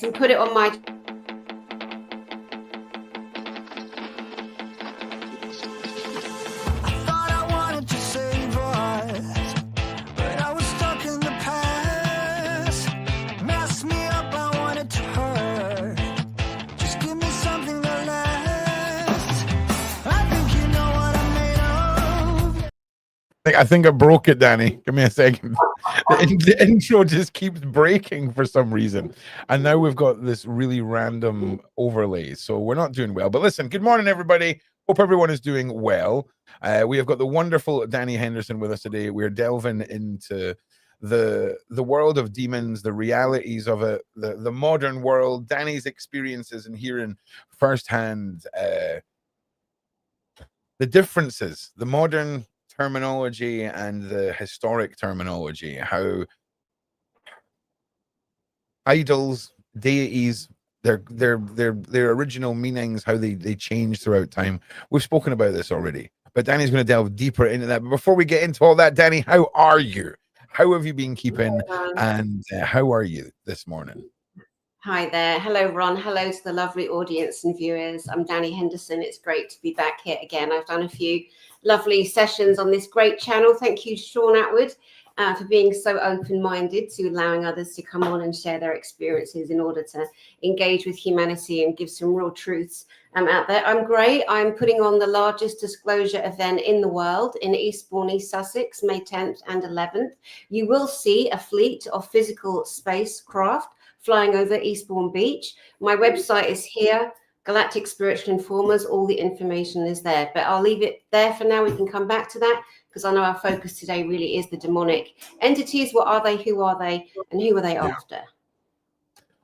and put it on my I think I broke it, Dani. Give me a second. The intro just keeps breaking for some reason. And now we've got this really random overlay. So we're not doing well. But listen, good morning, everybody. Hope everyone is doing well. We have got the wonderful Dani Henderson with us today. We're delving into the world of demons, the realities of it, the modern world, Dani's experiences, and hearing firsthand the differences, the modern terminology and the historic terminology, how idols, deities, their original meanings, how they change throughout time. We've spoken about this already, but Dani's going to delve deeper into that. But before we get into all that, Dani, how are you? How have you been keeping? And how are you this morning? Hi there. Hello, Ron. Hello to the lovely audience and viewers. I'm Dani Henderson. It's great to be back here again. I've done a few lovely sessions on this great channel. Thank you, Sean Atwood, for being so open-minded to allowing others to come on and share their experiences in order to engage with humanity and give some real truths out there. I'm great. I'm putting on the largest disclosure event in the world in Eastbourne, East Sussex, May 10th and 11th. You will see a fleet of physical spacecraft flying over Eastbourne Beach. My website is here, Galactic Spiritual Informers. All the information is there, but I'll leave it there for now. We can come back to that because I know our focus today really is the demonic entities. What are they? Who are they? And who are they after?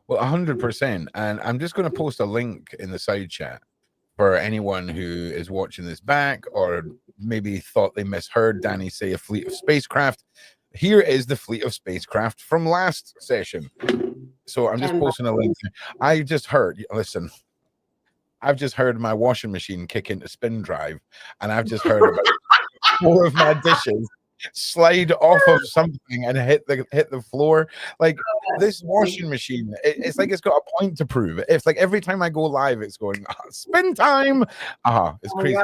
Well, 100%. And I'm just going to post a link in the side chat for anyone who is watching this back or maybe thought they misheard Dani say a fleet of spacecraft. Here is the fleet of spacecraft from last session. So I'm just posting a link. I just heard, listen, I've just heard my washing machine kick into spin drive, and I've just heard about 4 of my dishes slide off of something and hit the floor. Like this washing machine, it's like it's got a point to prove. It's like every time I go live, it's going spin time. It's crazy.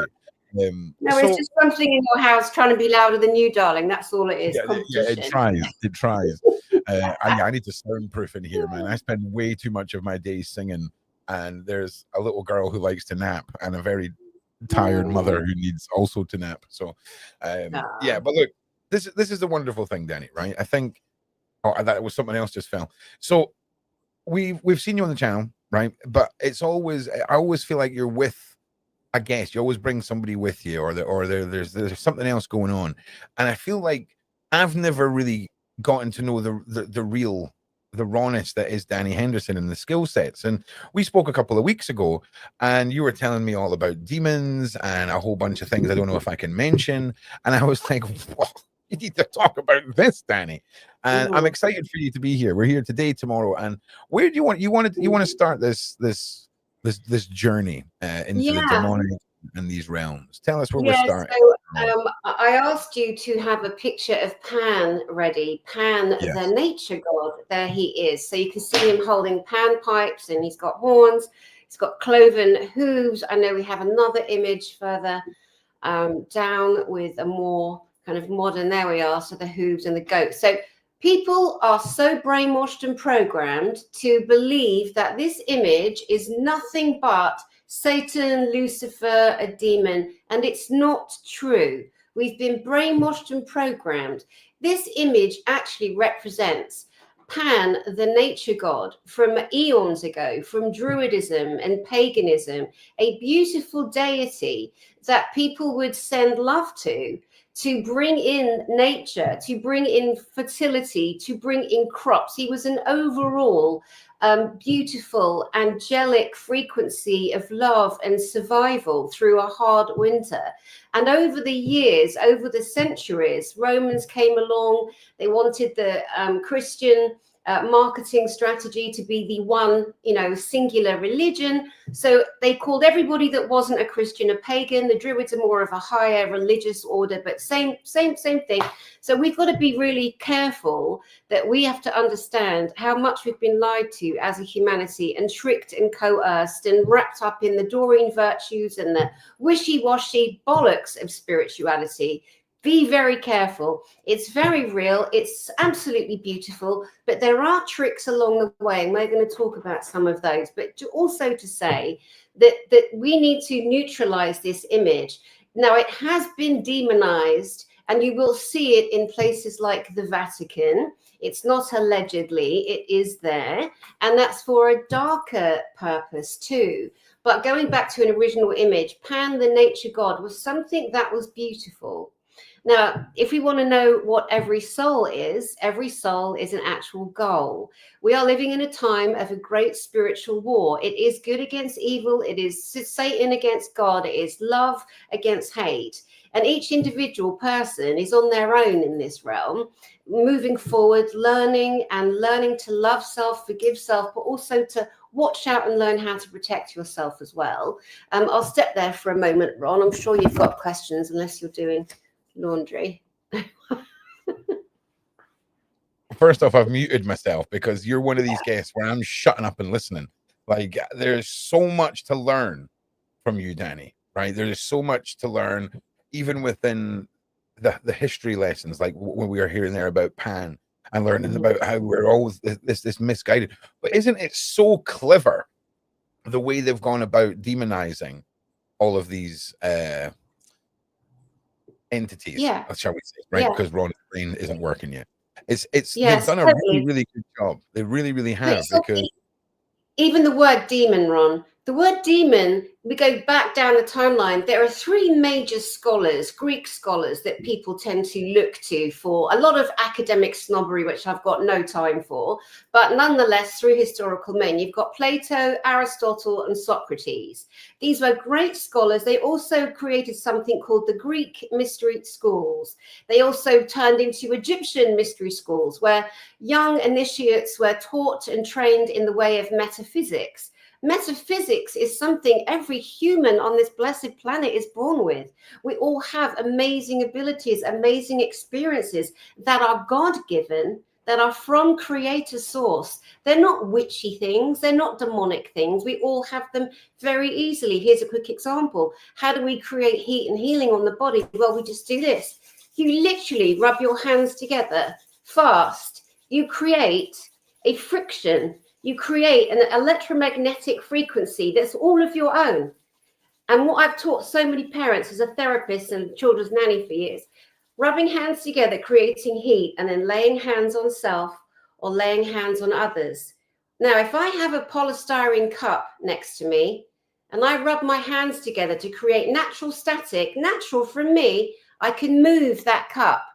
No, it's just something in your house trying to be louder than you, darling. That's all it is. Yeah, it tries. I need to soundproof in here, man. I spend way too much of my day singing, and there's a little girl who likes to nap and a very tired mother who needs also to nap. So yeah, but look, this is the wonderful thing, Dani, right? I think that was something else just fell. So we've seen you on the channel, right? But it's always, I always feel like you're with a guest. You always bring somebody with you, or there's something else going on. And I feel like I've never really gotten to know the rawness that is Dani Henderson and the skill sets. And we spoke a couple of weeks ago, and you were telling me all about demons and a whole bunch of things I don't know if I can mention. And I was like, whoa, you need to talk about this, Dani. And I'm excited for you to be here. We're here today, tomorrow. And where do you want to start this journey into the demonic and these realms? Tell us where we're starting. So, I asked you to have a picture of Pan ready. Pan, the nature god. There he is. So you can see him holding pan pipes, and he's got horns. He's got cloven hooves. I know we have another image further down with a more kind of modern. There we are. So the hooves and the goat. So people are so brainwashed and programmed to believe that this image is nothing but Satan, Lucifer, a demon, and it's not true. We've been brainwashed and programmed. This image actually represents Pan, the nature god, from eons ago, from Druidism and paganism, a beautiful deity that people would send love to bring in nature, to bring in fertility, to bring in crops. He was an overall beautiful, angelic frequency of love and survival through a hard winter. And over the years, over the centuries, Romans came along. They wanted the Christian marketing strategy to be the one, singular religion. So they called everybody that wasn't a Christian a pagan. The Druids are more of a higher religious order, but same thing. So we've got to be really careful that we have to understand how much we've been lied to as a humanity and tricked and coerced and wrapped up in the Doreen virtues and the wishy-washy bollocks of spirituality. Be very careful. It's very real. It's absolutely beautiful, but there are tricks along the way, and we're going to talk about some of those. But also to say that we need to neutralize this image. Now, it has been demonized, and you will see it in places like the Vatican. It's not allegedly, it is there, and that's for a darker purpose too. But going back to an original image, Pan, the nature god, was something that was beautiful. Now, if we want to know what every soul is an actual goal. We are living in a time of a great spiritual war. It is good against evil. It is Satan against God. It is love against hate. And each individual person is on their own in this realm, moving forward, learning to love self, forgive self, but also to watch out and learn how to protect yourself as well. I'll step there for a moment, Ron. I'm sure you've got questions, unless you're doing laundry. First off, I've muted myself because you're one of these guests where I'm shutting up and listening. Like, there's so much to learn from you, Dani, right? There's so much to learn, even within the history lessons, like when we are hearing there about Pan and learning about how we're always this misguided. But isn't it so clever the way they've gone about demonizing all of these entities, shall we say, right? Because Ron's brain isn't working yet. They've done a really good job. They really have. Because even the word demon, Ron, the word demon, we go back down the timeline. There are three major scholars, Greek scholars, that people tend to look to for a lot of academic snobbery, which I've got no time for. But nonetheless, through historical men, you've got Plato, Aristotle, and Socrates. These were great scholars. They also created something called the Greek mystery schools. They also turned into Egyptian mystery schools, where young initiates were taught and trained in the way of metaphysics. Metaphysics is something every human on this blessed planet is born with. We all have amazing abilities, amazing experiences that are God-given, that are from creator source. They're not witchy things. They're not demonic things. We all have them very easily. Here's a quick example. How do we create heat and healing on the body? Well, we just do this. You literally rub your hands together fast. You create a friction. You create an electromagnetic frequency that's all of your own. And what I've taught so many parents as a therapist and children's nanny for years, rubbing hands together, creating heat, and then laying hands on self or laying hands on others. Now, if I have a polystyrene cup next to me and I rub my hands together to create natural static, natural from me, I can move that cup.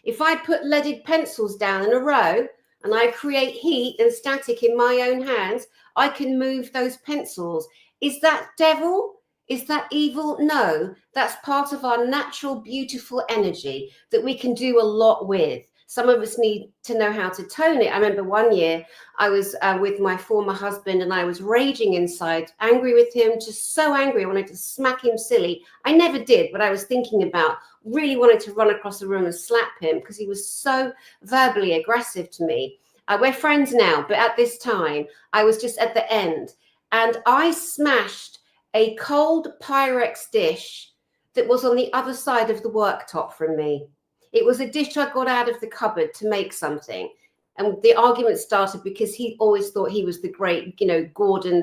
If I put leaded pencils down in a row, and I create heat and static in my own hands, I can move those pencils. Is that devil? Is that evil? No, that's part of our natural, beautiful energy that we can do a lot with. Some of us need to know how to tone it. I remember one year I was with my former husband and I was raging inside, angry with him, just so angry. I wanted to smack him silly. I never did, but I was thinking about, really wanted to run across the room and slap him because he was so verbally aggressive to me. We're friends now, but at this time, I was just at the end. And I smashed a cold Pyrex dish that was on the other side of the worktop from me. It was a dish I got out of the cupboard to make something. And the argument started because he always thought he was the great, Gordon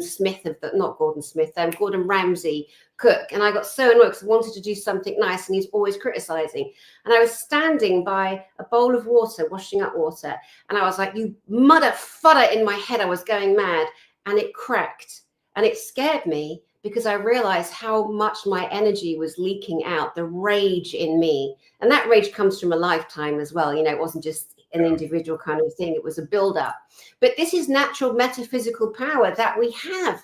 Ramsay cook. And I got so annoyed because I wanted to do something nice and he's always criticizing. And I was standing by a bowl of water, washing up water. And I was like, you mother fudder, in my head. I was going mad and it cracked and it scared me because I realized how much my energy was leaking out, the rage in me. And that rage comes from a lifetime as well. It wasn't just an individual kind of thing. It was a buildup. But this is natural metaphysical power that we have,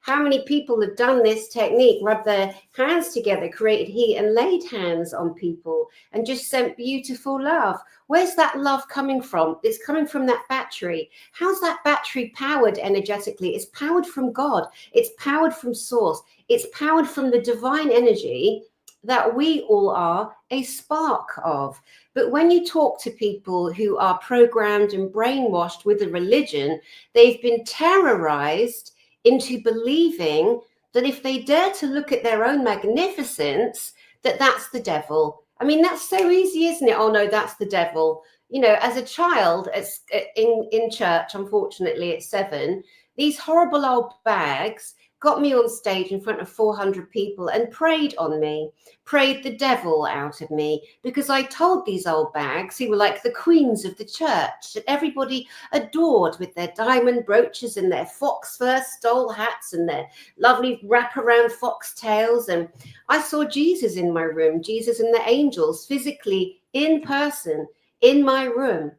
How many people have done this technique, rubbed their hands together, created heat and laid hands on people and just sent beautiful love? Where's that love coming from? It's coming from that battery. How's that battery powered energetically? It's powered from God. It's powered from source. It's powered from the divine energy that we all are a spark of. But when you talk to people who are programmed and brainwashed with a religion, they've been terrorized into believing that if they dare to look at their own magnificence, that that's the devil. I mean, that's so easy, isn't it? Oh no, that's the devil. You know, as a child in church, unfortunately at 7, these horrible old bags got me on stage in front of 400 people and preyed on me, prayed the devil out of me, because I told these old bags who were like the queens of the church that everybody adored, with their diamond brooches and their fox fur stole hats and their lovely wraparound foxtails. And I saw Jesus in my room, Jesus and the angels physically in person in my room.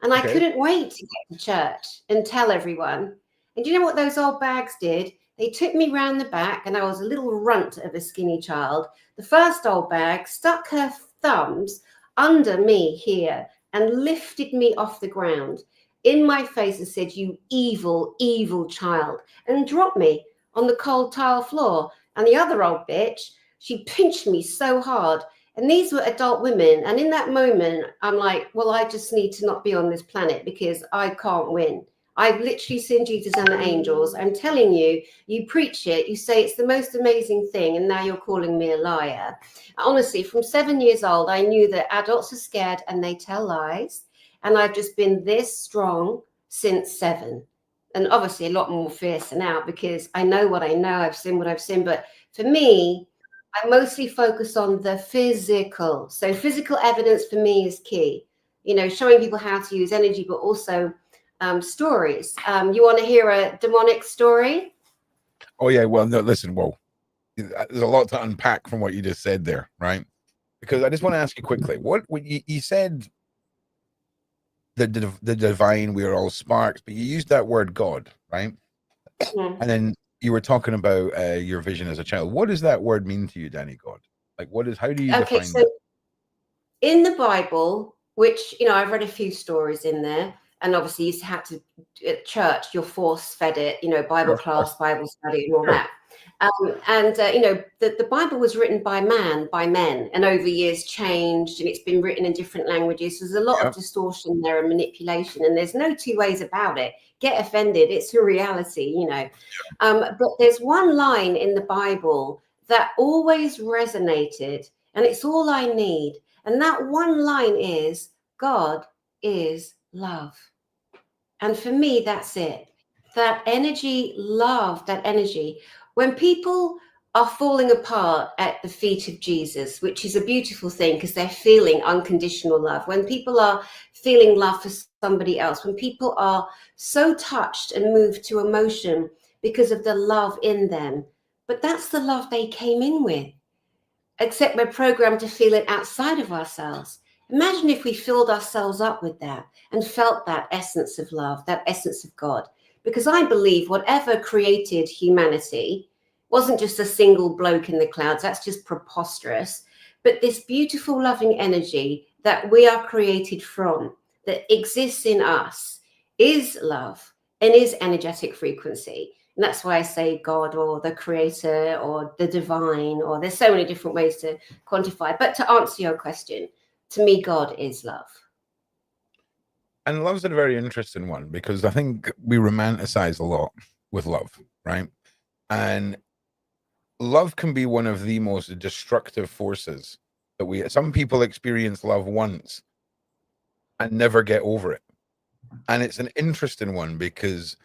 And I couldn't wait to get to church and tell everyone. And do you know what those old bags did? They took me round the back, and I was a little runt of a skinny child. The first old bag stuck her thumbs under me here and lifted me off the ground in my face and said, "You evil, evil child," and dropped me on the cold tile floor. And the other old bitch, she pinched me so hard. And these were adult women. And in that moment, I'm like, well, I just need to not be on this planet because I can't win. I've literally seen Jesus and the angels. I'm telling you, you preach it, you say it's the most amazing thing, and now you're calling me a liar. Honestly, from 7 years old, I knew that adults are scared and they tell lies. And I've just been this strong since 7. And obviously a lot more fiercer now because I know what I know, I've seen what I've seen. But for me, I mostly focus on the physical. So physical evidence for me is key. You know, showing people how to use energy, but also stories. You want to hear a demonic story? Oh yeah, well, no, listen, whoa, there's a lot to unpack from what you just said there, right? Because I just want to ask you quickly, what you said, the divine, we are all sparks, but you used that word God, right? Mm. And then you were talking about your vision as a child. What does that word mean to you, Dani? God? Like, how do you define so that? In the Bible, which, you know, I've read a few stories in there, and obviously you had to, at church, you're force fed it, you know, Bible class, Bible study, and all that. You know, the Bible was written by men, and over years changed, and it's been written in different languages. So there's a lot of distortion there and manipulation, and there's no two ways about it. Get offended, it's a reality, you know. But there's one line in the Bible that always resonated, and it's all I need. And that one line is, God is love. And for me, that's it. That energy, love, that energy. When people are falling apart at the feet of Jesus, which is a beautiful thing because they're feeling unconditional love. When people are feeling love for somebody else, when people are so touched and moved to emotion because of the love in them, but that's the love they came in with. Except we're programmed to feel it outside of ourselves. Imagine if we filled ourselves up with that and felt that essence of love, that essence of God. Because I believe whatever created humanity wasn't just a single bloke in the clouds. That's just preposterous. But this beautiful, loving energy that we are created from, that exists in us, is love and is energetic frequency. And that's why I say God or the creator or the divine, or there's so many different ways to quantify. But to answer your question, to me, God is love. And love's a very interesting one because I think we romanticize a lot with love, right? And love can be one of the most destructive forces that some people experience love once and never get over it. And it's an interesting one because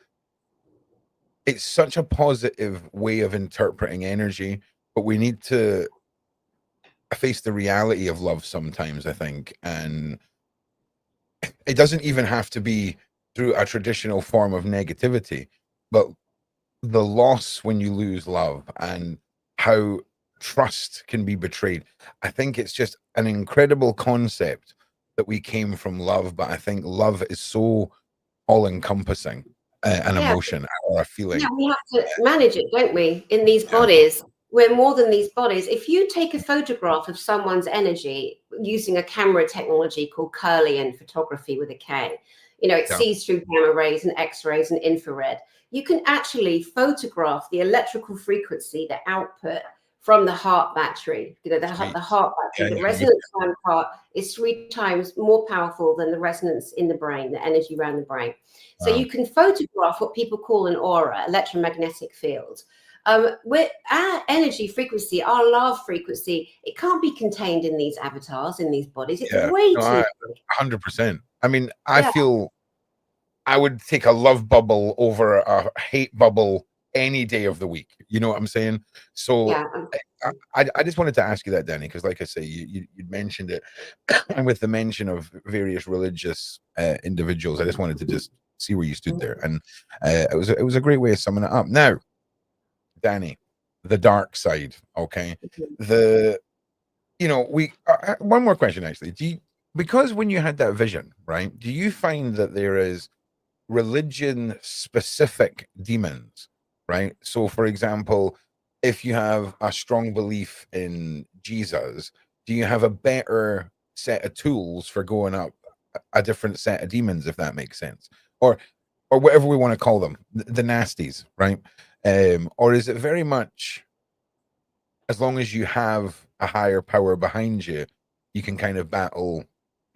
it's such a positive way of interpreting energy, but we need to face the reality of love sometimes, I think. And it doesn't even have to be through a traditional form of negativity, but the loss when you lose love and how trust can be betrayed. I think it's just an incredible concept that we came from love, but I think love is so all encompassing. an emotion or a feeling. Yeah, we have to manage it, don't we? In these bodies, we're more than these bodies. If you take a photograph of someone's energy using a camera technology called Kirlian photography with a K, it sees through gamma rays and X-rays and infrared. You can actually photograph the electrical frequency, the output from the heart battery. The heart battery, the resonance time part is 3 times more powerful than the resonance in the brain, the energy around the brain. So you can photograph what people call an aura, electromagnetic field. With our energy frequency, our love frequency, it can't be contained in these avatars, in these bodies. It's way too big. 100%. I mean, I feel I would take a love bubble over a hate bubble any day of the week. You know what I'm saying? So I just wanted to ask you that, Dani, because like I say, you mentioned it, and with the mention of various religious individuals, I just wanted to just see where you stood there, and it was a great way of summing it up. Now, Dani, the dark side, okay? One more question actually. Because when you had that vision, right? Do you find that there is religion specific demons, right? So for example, if you have a strong belief in Jesus, do you have a better set of tools for going up a different set of demons, if that makes sense, or whatever we want to call them, the nasties, right? Or is it very much, as long as you have a higher power behind you, you can kind of battle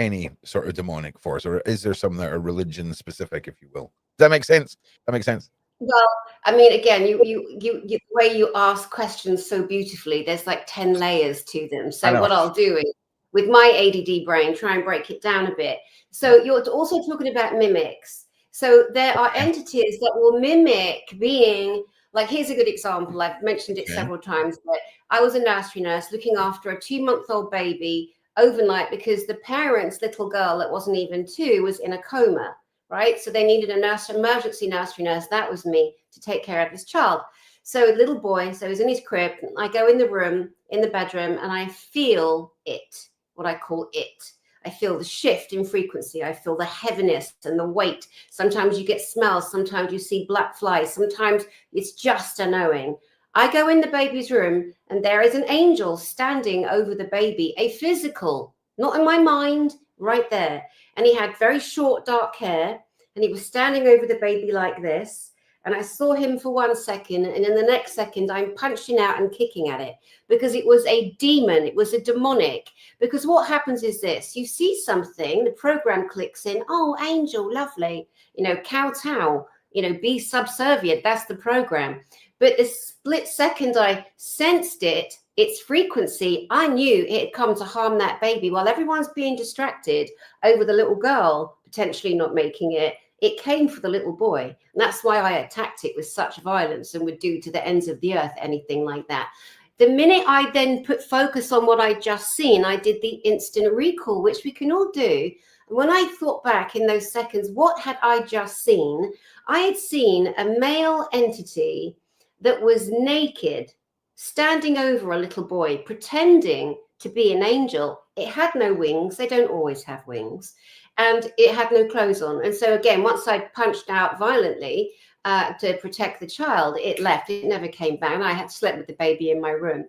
any sort of demonic force? Or is there some that are religion specific, if you will? Does that make sense? That makes sense. Well, I mean, again, you the way you ask questions so beautifully, there's like 10 layers to them. So what I'll do is, with my ADD brain, try and break it down a bit. So you're also talking about mimics. So there are entities that will mimic being, like, here's a good example. I've mentioned it several times, but I was a nursery nurse looking after a 2-month-old baby overnight because the parents' little girl that wasn't even 2 was in a coma, right? So they needed a emergency nursery nurse. That was me, to take care of this child. So a little boy, so he's in his crib. I go in the room, in the bedroom, and I feel it, what I call it. I feel the shift in frequency. I feel the heaviness and the weight. Sometimes you get smells. Sometimes you see black flies. Sometimes it's just a knowing. I go in the baby's room and there is an angel standing over the baby, a physical, not in my mind, right there. And he had very short, dark hair, and he was standing over the baby like this. And I saw him for 1 second, and in the next second, I'm punching out and kicking at it because it was a demon. It was a demonic. Because what happens is this: you see something, the program clicks in. Oh, angel, lovely. Kowtow. Be subservient. That's the program. But the split second I sensed it, its frequency, I knew it had come to harm that baby. While everyone's being distracted over the little girl potentially not making it, it came for the little boy. And that's why I attacked it with such violence and would do to the ends of the earth anything like that. The minute I then put focus on what I'd just seen, I did the instant recall, which we can all do. And when I thought back in those seconds, what had I just seen? I had seen a male entity that was naked, standing over a little boy, pretending to be an angel. It had no wings. They don't always have wings. And it had no clothes on. And so again, once I punched out violently to protect the child, it left. It never came back. And I had slept with the baby in my room.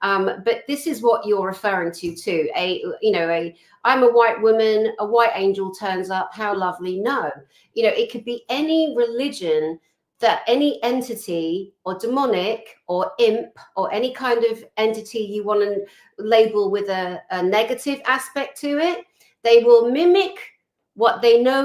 But this is what you're referring to too. I'm a white woman, a white angel turns up. How lovely. No, it could be any religion, that any entity or demonic or imp or any kind of entity you want to label with a negative aspect to it, they will mimic what they know,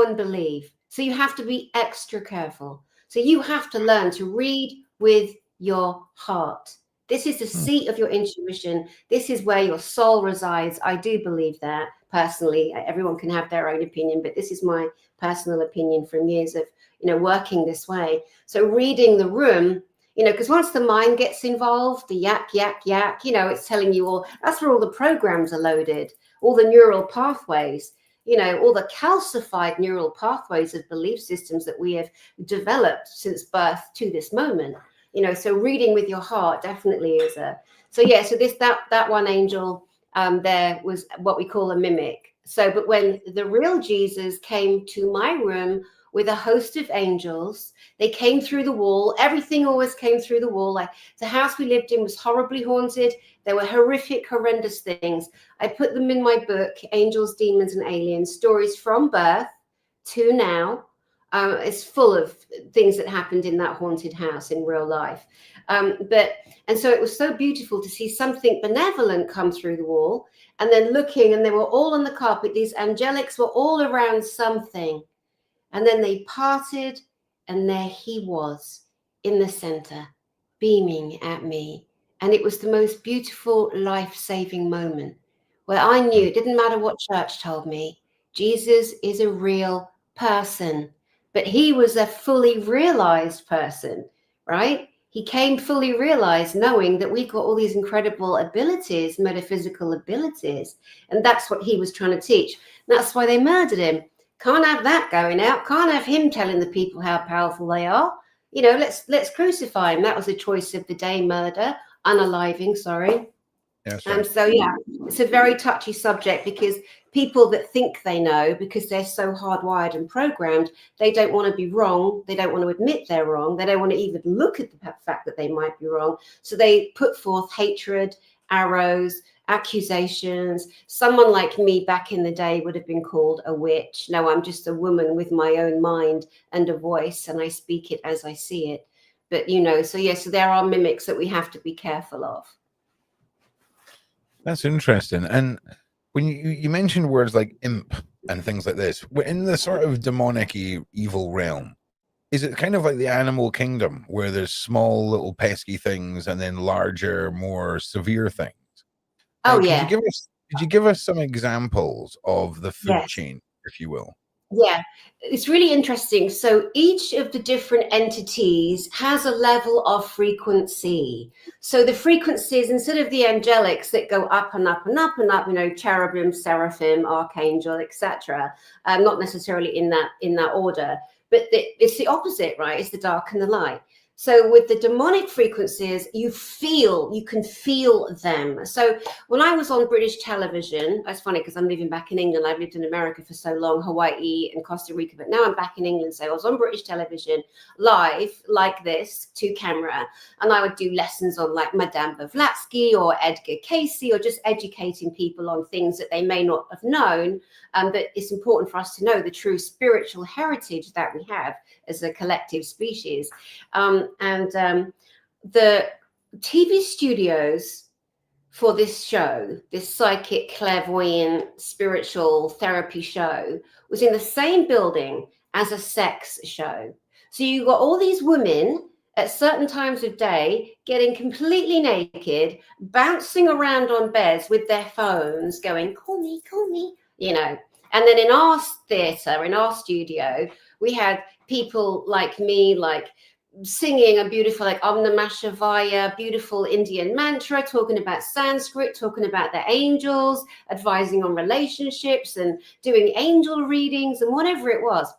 and believe. So you have to be extra careful. So you have to learn to read with your heart. This is the seat of your intuition. This is where your soul resides. I do believe that personally. Everyone can have their own opinion, but this is my personal opinion from years of working this way. So reading the room, because once the mind gets involved, the yak, it's telling you all. That's where all the programs are loaded, all the neural pathways, all the calcified neural pathways of belief systems that we have developed since birth to this moment. So reading with your heart definitely is so that one angel there was what we call a mimic. So, but when the real Jesus came to my room with a host of angels. They came through the wall. Everything always came through the wall. Like the house we lived in was horribly haunted. There were horrific, horrendous things. I put them in my book, Angels, Demons, and Aliens, Stories from Birth to Now. It's full of things that happened in that haunted house in real life. And so it was so beautiful to see something benevolent come through the wall, and then looking, and they were all on the carpet. These angelics were all around something. And then they parted, and there he was in the center, beaming at me. And it was the most beautiful, life-saving moment where I knew it didn't matter what church told me. Jesus is a real person, but he was a fully realized person, right? He came fully realized, knowing that we got all these incredible abilities, metaphysical abilities. And that's what he was trying to teach. And that's why they murdered him. Can't have that going out. Can't have him telling the people how powerful they are. You know, let's crucify him. That was a choice of the day, murder, unaliving, sorry. Yes, right. So yeah, it's a very touchy subject, because people that think they know, because they're so hardwired and programmed, they don't want to be wrong. They don't want to admit they're wrong. They don't want to even look at the fact that they might be wrong. So they put forth hatred, arrows, accusations. Someone like me back in the day would have been called a witch. No, I'm just a woman with my own mind and a voice, and I speak it as I see it. But, you know, so yes, so there are mimics that we have to be careful of. That's interesting. And when you mentioned words like imp and things like this, in the sort of demonic evil realm, is it kind of like the animal kingdom, where there's small little pesky things and then larger, more severe things? Oh, Could yeah. you give us some examples of the food Yes. chain, if you will? Yeah, it's really interesting. So each of the different entities has a level of frequency. So the frequencies, instead of the angelics that go up and up and up and up, you know, cherubim, seraphim, archangel, etc., not necessarily in that order, but it's the opposite, right? It's the dark and the light. So with the demonic frequencies, you can feel them. So when I was on British television, that's funny because I'm living back in England. I've lived in America for so long, Hawaii and Costa Rica, but now I'm back in England. So I was on British television live like this to camera, and I would do lessons on like Madame Blavatsky or Edgar Cayce, or just educating people on things that they may not have known. But it's important for us to know the true spiritual heritage that we have as a collective species. The TV studios for this show, this psychic, clairvoyant, spiritual therapy show, was in the same building as a sex show. So you got all these women at certain times of day getting completely naked, bouncing around on beds with their phones going, call me, you know. And then in our theatre, in our studio, we had people like me, like singing a beautiful, like Om Namah Shivaya, beautiful Indian mantra, talking about Sanskrit, talking about the angels, advising on relationships and doing angel readings and whatever it was.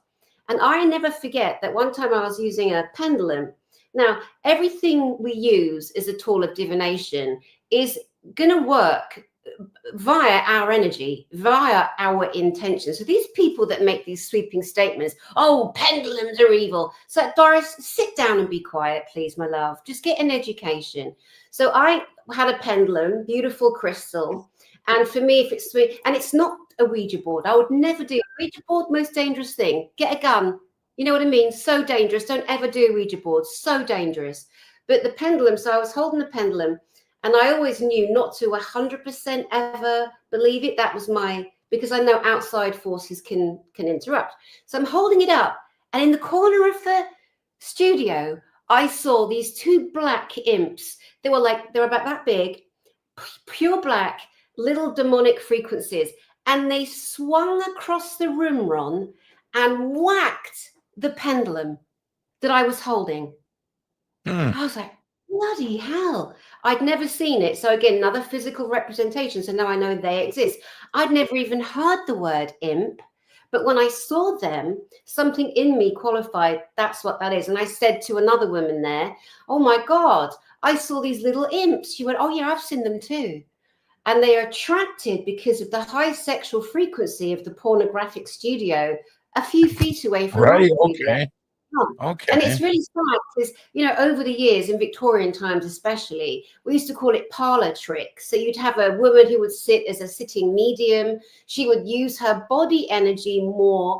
And I never forget that one time I was using a pendulum. Now, everything we use as a tool of divination is going to work via our energy, via our intention. So these people that make these sweeping statements, oh, pendulums are evil. So Doris, sit down and be quiet, please, my love. Just get an education. So I had a pendulum, beautiful crystal. And for me, if it's sweet, and it's not a Ouija board, I would never do a Ouija board. Most dangerous thing. Get a gun. You know what I mean? So dangerous. Don't ever do a Ouija board. So dangerous. But the pendulum, so I was holding the pendulum, and I always knew not to 100% ever believe it. That was because I know outside forces can interrupt. So I'm holding it up, and in the corner of the studio, I saw these two black imps. They were about that big, pure black, little demonic frequencies. And they swung across the room, Ron, and whacked the pendulum that I was holding. I was like, bloody hell. I'd never seen it. So again, another physical representation. So now I know they exist. I'd never even heard the word imp. But when I saw them, something in me qualified, that's what that is. And I said to another woman there, oh my God, I saw these little imps. She went, oh yeah, I've seen them too. And they are attracted because of the high sexual frequency of the pornographic studio a few feet away from my Right. studio. Okay. And it's Okay. really sad because, you know, over the years in Victorian times, especially, we used to call it parlor tricks. So you'd have a woman who would sit as a sitting medium. She would use her body energy more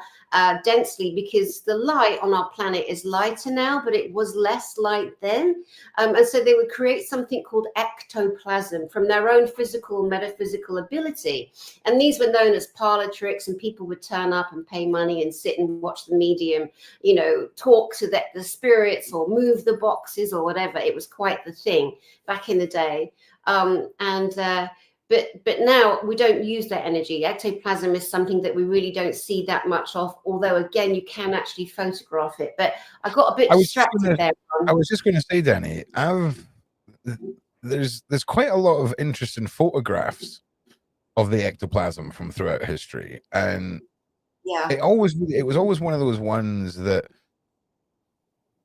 densely because the light on our planet is lighter now, but it was less light then. And so they would create something called ectoplasm from their own physical, metaphysical ability. And these were known as parlor tricks, and people would turn up and pay money and sit and watch the medium, you know, talk to the spirits or move the boxes or whatever. It was quite the thing back in the day. But now we don't use that energy. Ectoplasm is something that we really don't see that much of, although again you can actually photograph it. But I got a bit distracted there. I was just going to say, Dani, there's quite a lot of interesting photographs of the ectoplasm from throughout history, and yeah, it was always one of those ones that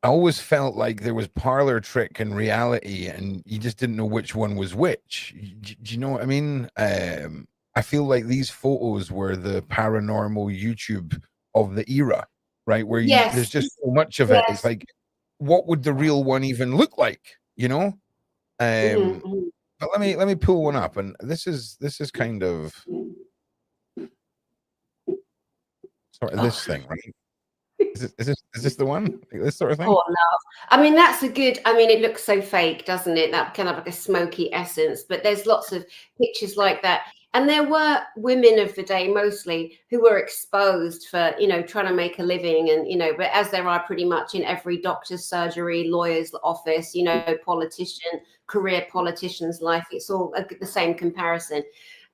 I always felt like there was parlor trick and reality, and you just didn't know which one was which. Do you know what I mean? I feel like these photos were the paranormal YouTube of the era, right? Where there's just so much of it. It's like, what would the real one even look like? You know? But let me pull one up, and this is kind of sort of this thing, right? Is this the one? Like this sort of thing? Oh no. I mean, that's a good, I mean, it looks so fake, doesn't it? That kind of like a smoky essence, but there's lots of pictures like that. And there were women of the day mostly who were exposed for, you know, trying to make a living, and, you know, but as there are pretty much in every doctor's surgery, lawyer's office, you know, career politician's life, it's all the same comparison.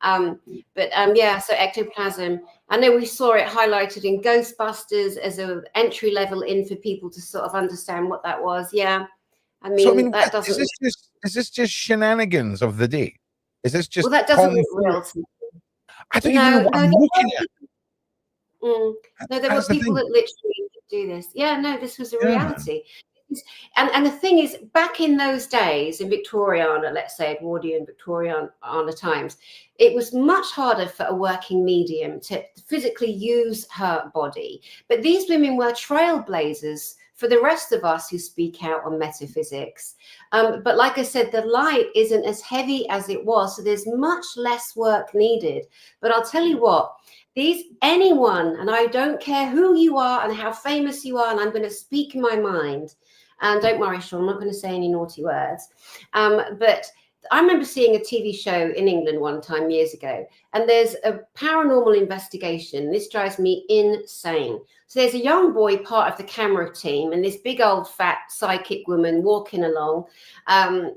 Yeah, so ectoplasm, I know we saw it highlighted in Ghostbusters as an entry level in for people to sort of understand what that was. Yeah, I mean, that doesn't. Is this just shenanigans of the day? Is this just? Well, that doesn't look real to me. I don't even know what I'm looking at. No, there were people that literally do this. Yeah, no, this was a reality. And the thing is, back in those days, in Victoriana, let's say Edwardian Victoriana times, it was much harder for a working medium to physically use her body. But these women were trailblazers for the rest of us who speak out on metaphysics. But like I said, the light isn't as heavy as it was, so there's much less work needed. But I'll tell you what, anyone, and I don't care who you are and how famous you are, and I'm going to speak my mind. And don't worry, Sean, I'm not going to say any naughty words. But I remember seeing a TV show in England one time years ago, and there's a paranormal investigation. This drives me insane. So there's a young boy part of the camera team, and this big old fat psychic woman walking along,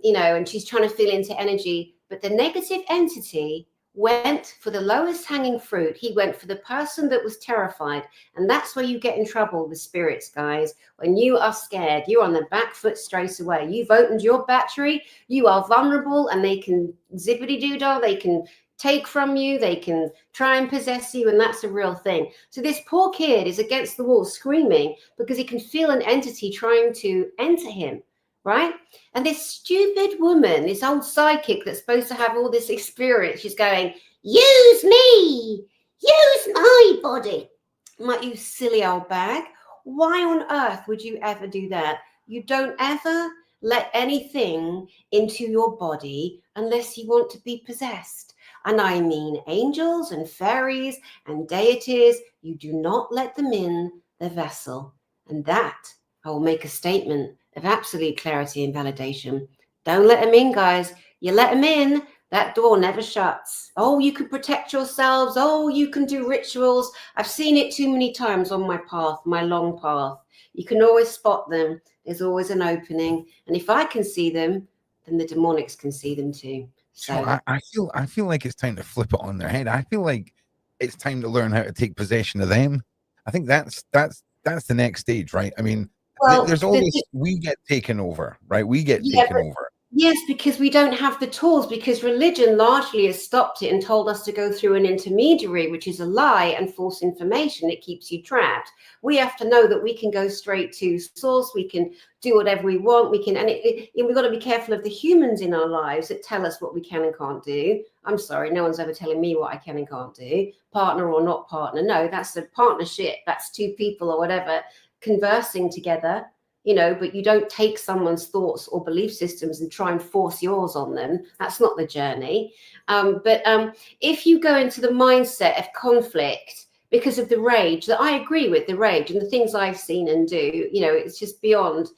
you know, and she's trying to feel into energy. But the negative entity went for the lowest hanging fruit. He went for the person that was terrified. And that's where you get in trouble with spirits, guys. When you are scared, you're on the back foot straight away. You've opened your battery, you are vulnerable, and they can zippity-doo-dah, they can take from you, they can try and possess you, and that's a real thing. So this poor kid is against the wall screaming because he can feel an entity trying to enter him. Right? And this stupid woman, this old psychic that's supposed to have all this experience, she's going, use me, use my body. I'm like, you silly old bag. Why on earth would you ever do that? You don't ever let anything into your body unless you want to be possessed. And I mean angels and fairies and deities. You do not let them in the vessel. And that, I will make a statement of absolute clarity and validation. Don't let them in, guys. You let them in, that door never shuts. Oh, you can protect yourselves. Oh, you can do rituals. I've seen it too many times on my path, my long path. You can always spot them. There's always an opening. And if I can see them, then the demonics can see them too. So I feel like it's time to flip it on their head. I feel like it's time to learn how to take possession of them. I think that's the next stage, right? I mean, there's all this, we get taken over, right? We get taken over. Yes, because we don't have the tools, because religion largely has stopped it and told us to go through an intermediary, which is a lie and false information. It keeps you trapped. We have to know that we can go straight to source. We can do whatever we want. We can, and we've got to be careful of the humans in our lives that tell us what we can and can't do. I'm sorry, no one's ever telling me what I can and can't do, partner or not partner. No, that's a partnership. That's two people or whatever conversing together. But you don't take someone's thoughts or belief systems and try and force yours on them. That's not the journey. But if you go into the mindset of conflict because of the rage, that I agree with, the rage and the things I've seen and do, it's just beyond,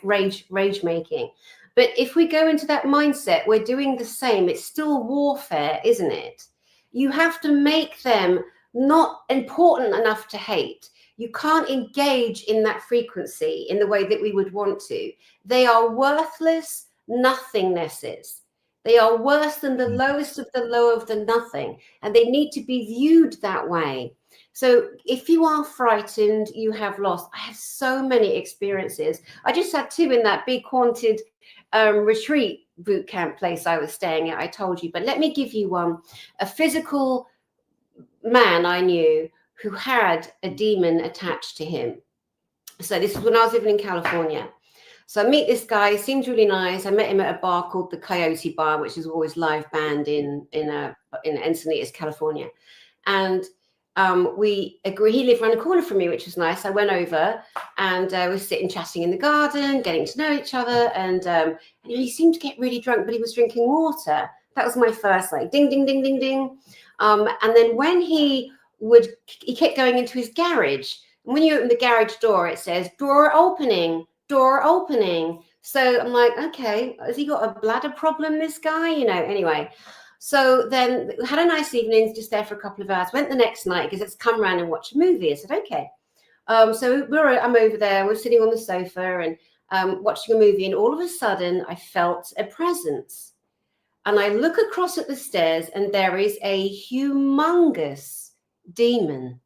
rage making. But if we go into that mindset, we're doing the same. It's still warfare, isn't it? You have to make them not important enough to hate. You can't engage in that frequency in the way that we would want to. They are worthless nothingnesses. They are worse than the lowest of the low of the nothing, and they need to be viewed that way. So if you are frightened, you have lost. I have so many experiences. I just had 2 in that big haunted retreat boot camp place I was staying at, I told you. But let me give you one. A physical man I knew who had a demon attached to him. So this is when I was living in California. So I meet this guy, he seems really nice. I met him at a bar called the Coyote Bar, which is always live band in Encinitas, California. And we agree, he lived around the corner from me, which was nice. I went over and we were sitting chatting in the garden, getting to know each other. And he seemed to get really drunk, but he was drinking water. That was my first, like, ding, ding, ding, ding, ding. And then when he kept going into his garage. And when you open the garage door, it says, door opening, door opening. So I'm like, okay, has he got a bladder problem, this guy? Anyway. So then had a nice evening, just there for a couple of hours. Went the next night because it's come around and watch a movie. I said, okay. So I'm over there. We're sitting on the sofa and watching a movie. And all of a sudden, I felt a presence. And I look across at the stairs and there is a humongous demon,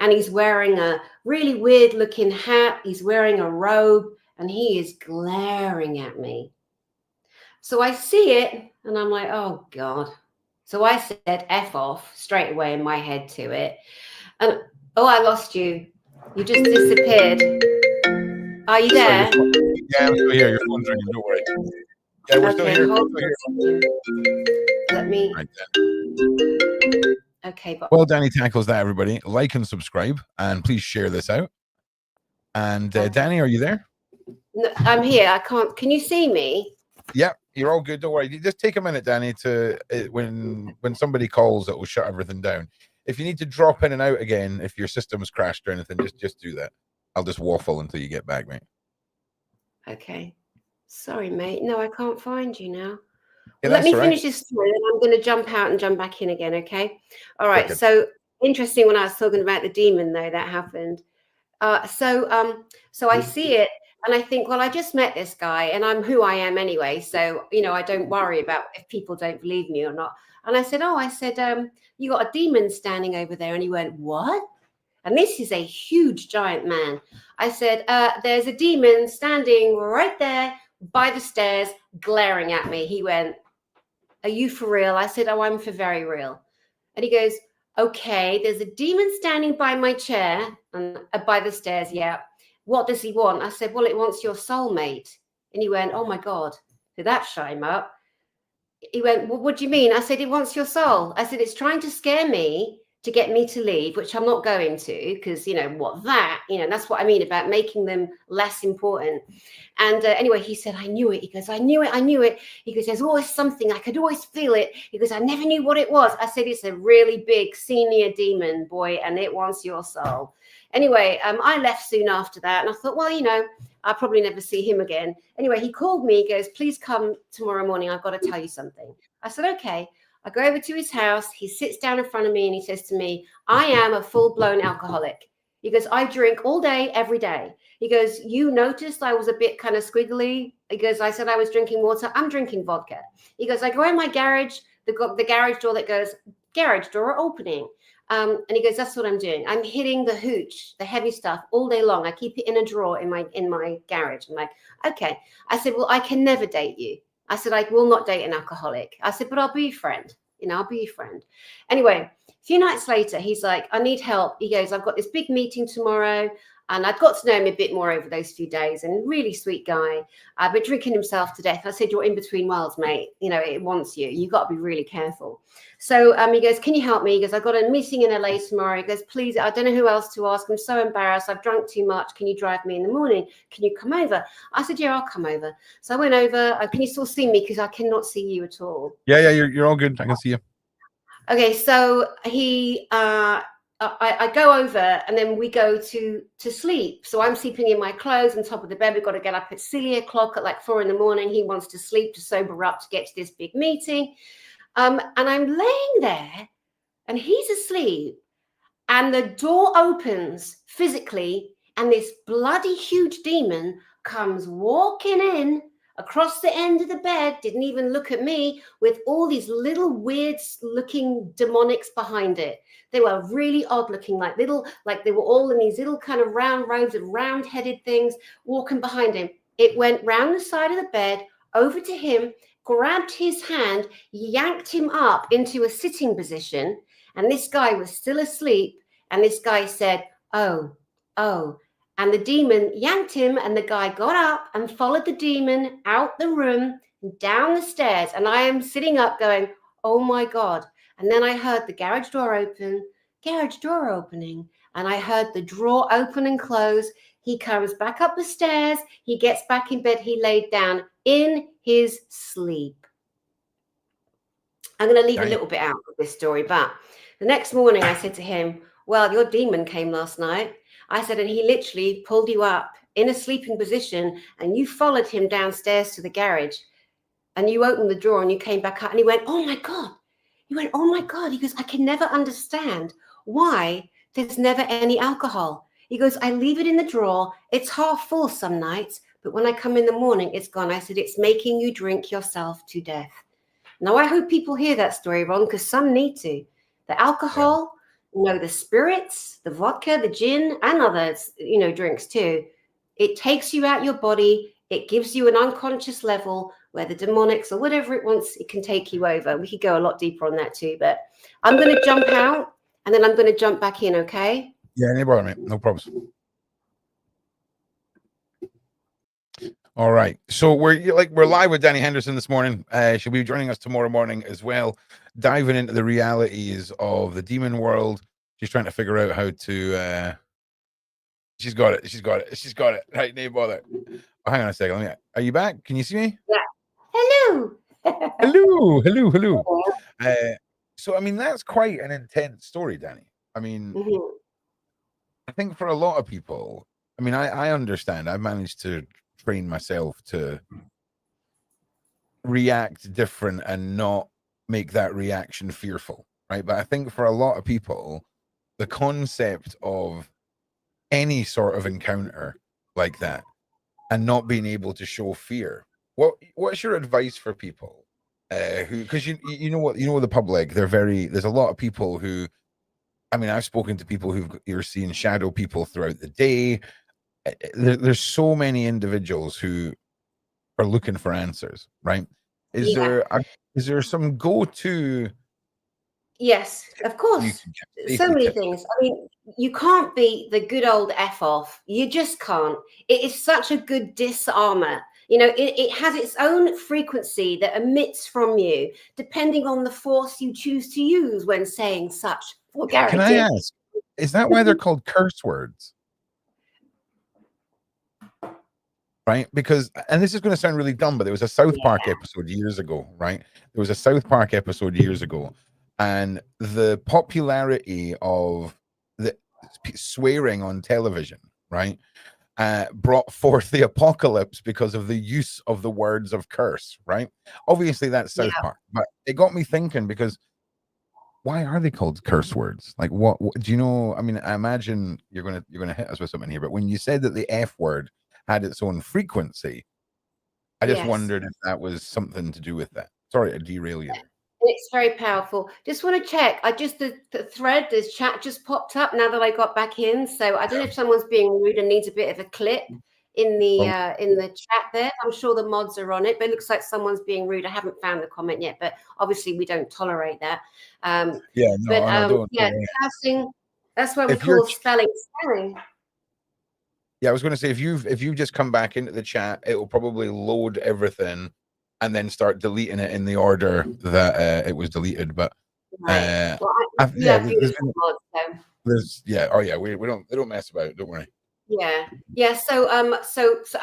and he's wearing a really weird looking hat. He's wearing a robe and he is glaring at me. So I see it and I'm like, oh God. So I said F off straight away in my head to it. And I lost you. You just disappeared. Are you there? Yeah, I'm still here. Your phone's ringing. Don't worry. Yeah, we're still here. Let me. Right. Okay, but well, Dani tackles that, everybody. Like and subscribe, and please share this out. And Dani, are you there? No, I'm here. I can't. Can you see me? Yeah, you're all good. Don't worry. You just take a minute, Dani, to when somebody calls, it will shut everything down. If you need to drop in and out again, if your system's crashed or anything, just do that. I'll just waffle until you get back, mate. Okay. Sorry, mate. No, I can't find you now. Yeah, let me finish this story and I'm going to jump out and jump back in again, okay? All right, so interesting when I was talking about the demon, though, that happened. So I see it and I think, well, I just met this guy and I'm who I am anyway. So, I don't worry about if people don't believe me or not. And I said, you got a demon standing over there. And he went, what? And this is a huge giant man. I said, there's a demon standing right there by the stairs glaring at me. He went, are you for real? I said, oh, I'm for very real. And he goes, okay, there's a demon standing by my chair and by the stairs. Yeah. What does he want? I said, well, it wants your soulmate. And he went, oh my God, did that shut him up? He went, well, what do you mean? I said, it wants your soul. I said, it's trying to scare me to get me to leave, which I'm not going to, because, that's what I mean about making them less important. And anyway, he said, I knew it. He goes, I knew it. He goes, there's always something. I could always feel it. He goes, I never knew what it was. I said, it's a really big senior demon, boy, and it wants your soul. Anyway, I left soon after that. And I thought, well, I'll probably never see him again. Anyway, he called me. He goes, please come tomorrow morning. I've got to tell you something. I said, okay. I go over to his house. He sits down in front of me and he says to me, I am a full-blown alcoholic. He goes, I drink all day, every day. He goes, you noticed I was a bit kind of squiggly. He goes, I said I was drinking water. I'm drinking vodka. He goes, I go in my garage, the garage door that goes, garage door opening. And he goes, that's what I'm doing. I'm hitting the hooch, the heavy stuff all day long. I keep it in a drawer in my garage. I'm like, okay. I said, well, I can never date you. I said, I will not date an alcoholic. I said, but I'll be your friend. I'll be your friend. Anyway, a few nights later, he's like, I need help. He goes, I've got this big meeting tomorrow. And I'd got to know him a bit more over those few days, and really sweet guy, but drinking himself to death. I said, you're in between worlds, mate. It wants you. You've got to be really careful. So he goes, can you help me? He goes, I've got a meeting in LA tomorrow. He goes, please, I don't know who else to ask. I'm so embarrassed. I've drunk too much. Can you drive me in the morning? Can you come over? I said, yeah, I'll come over. So I went over. Can you still see me? Because I cannot see you at all. Yeah, you're all good. I can see you. Okay, so I go over, and then we go to sleep. So I'm sleeping in my clothes on top of the bed. We've got to get up at silly o'clock at like 4 a.m. He wants to sleep to sober up to get to this big meeting. And I'm laying there, and he's asleep, and the door opens physically, and this bloody huge demon comes walking in across the end of the bed, didn't even look at me, with all these little weird looking demonics behind it. They were really odd looking, like they were all in these little kind of round robes and round headed things walking behind him. It went round the side of the bed over to him, grabbed his hand, yanked him up into a sitting position. And this guy was still asleep. And this guy said, oh. And the demon yanked him, and the guy got up and followed the demon out the room and down the stairs. And I am sitting up going, oh my God. And then I heard the garage door opening, and I heard the drawer open and close. He comes back up the stairs. He gets back in bed. He laid down in his sleep. I'm going to leave a little bit out of this story, but the next morning I said to him, well, your demon came last night. I said, and he literally pulled you up in a sleeping position, and you followed him downstairs to the garage, and you opened the drawer and you came back up, and he went, oh my God. He went, oh my God. He goes, I can never understand why there's never any alcohol. He goes, I leave it in the drawer. It's half full some nights, but when I come in the morning, it's gone. I said, it's making you drink yourself to death. Now, I hope people hear that story, Ron, because some need to. The alcohol, the spirits, the vodka, the gin, and others, drinks too. It takes you out your body. It gives you an unconscious level where the demonics or whatever it wants, it can take you over. We could go a lot deeper on that too, but I'm going to jump out and then I'm going to jump back in, okay? Yeah, no problem, mate. No problems. All right. So we're live with Dani Henderson this morning. She'll be joining us tomorrow morning as well, diving into the realities of the demon world. She's trying to figure out how to she's got it. Right, no bother. Oh, hang on a second. Are you back? Can you see me? Yeah. Hello. hello. So I mean, that's quite an intense story, Dani. I mean, I think for a lot of people, I mean, I understand. I managed to train myself to react different and not make that reaction fearful, right? But I think for a lot of people, the concept of any sort of encounter like that and not being able to show fear, what's your advice for people who, because you know the public, there's a lot of people who, I mean, I've spoken to people you're seeing shadow people throughout the day. There's so many individuals who are looking for answers, right? Is there some go-to? Yes, of course. So many things. I mean, you can't be the good old F off. You just can't. It is such a good disarmer. It has its own frequency that emits from you, depending on the force you choose to use when saying such vulgarity. Can I ask, is that why they're called curse words? Right? Because, and this is going to sound really dumb, but there was a South Park episode years ago, right? There was a South Park episode years ago, and the popularity of the swearing on television, right, brought forth the apocalypse because of the use of the words of curse, right? Obviously, that's South Park, but it got me thinking, because why are they called curse words? Like, what do you know? I mean, I imagine you're gonna hit us with something here, but when you said that the F word had its own frequency, I just wondered if that was something to do with that. Sorry to derail you. It's very powerful. Just want to check. The thread, this chat just popped up now that I got back in. So I don't know if someone's being rude and needs a bit of a clip in the chat there. I'm sure the mods are on it, but it looks like someone's being rude. I haven't found the comment yet, but obviously we don't tolerate that. I don't. Casting, that's why we call spelling. Yeah, I was going to say if you just come back into the chat, it will probably load everything and then start deleting it in the order that it was deleted. But right. We don't mess about it. Don't worry. Yeah. So I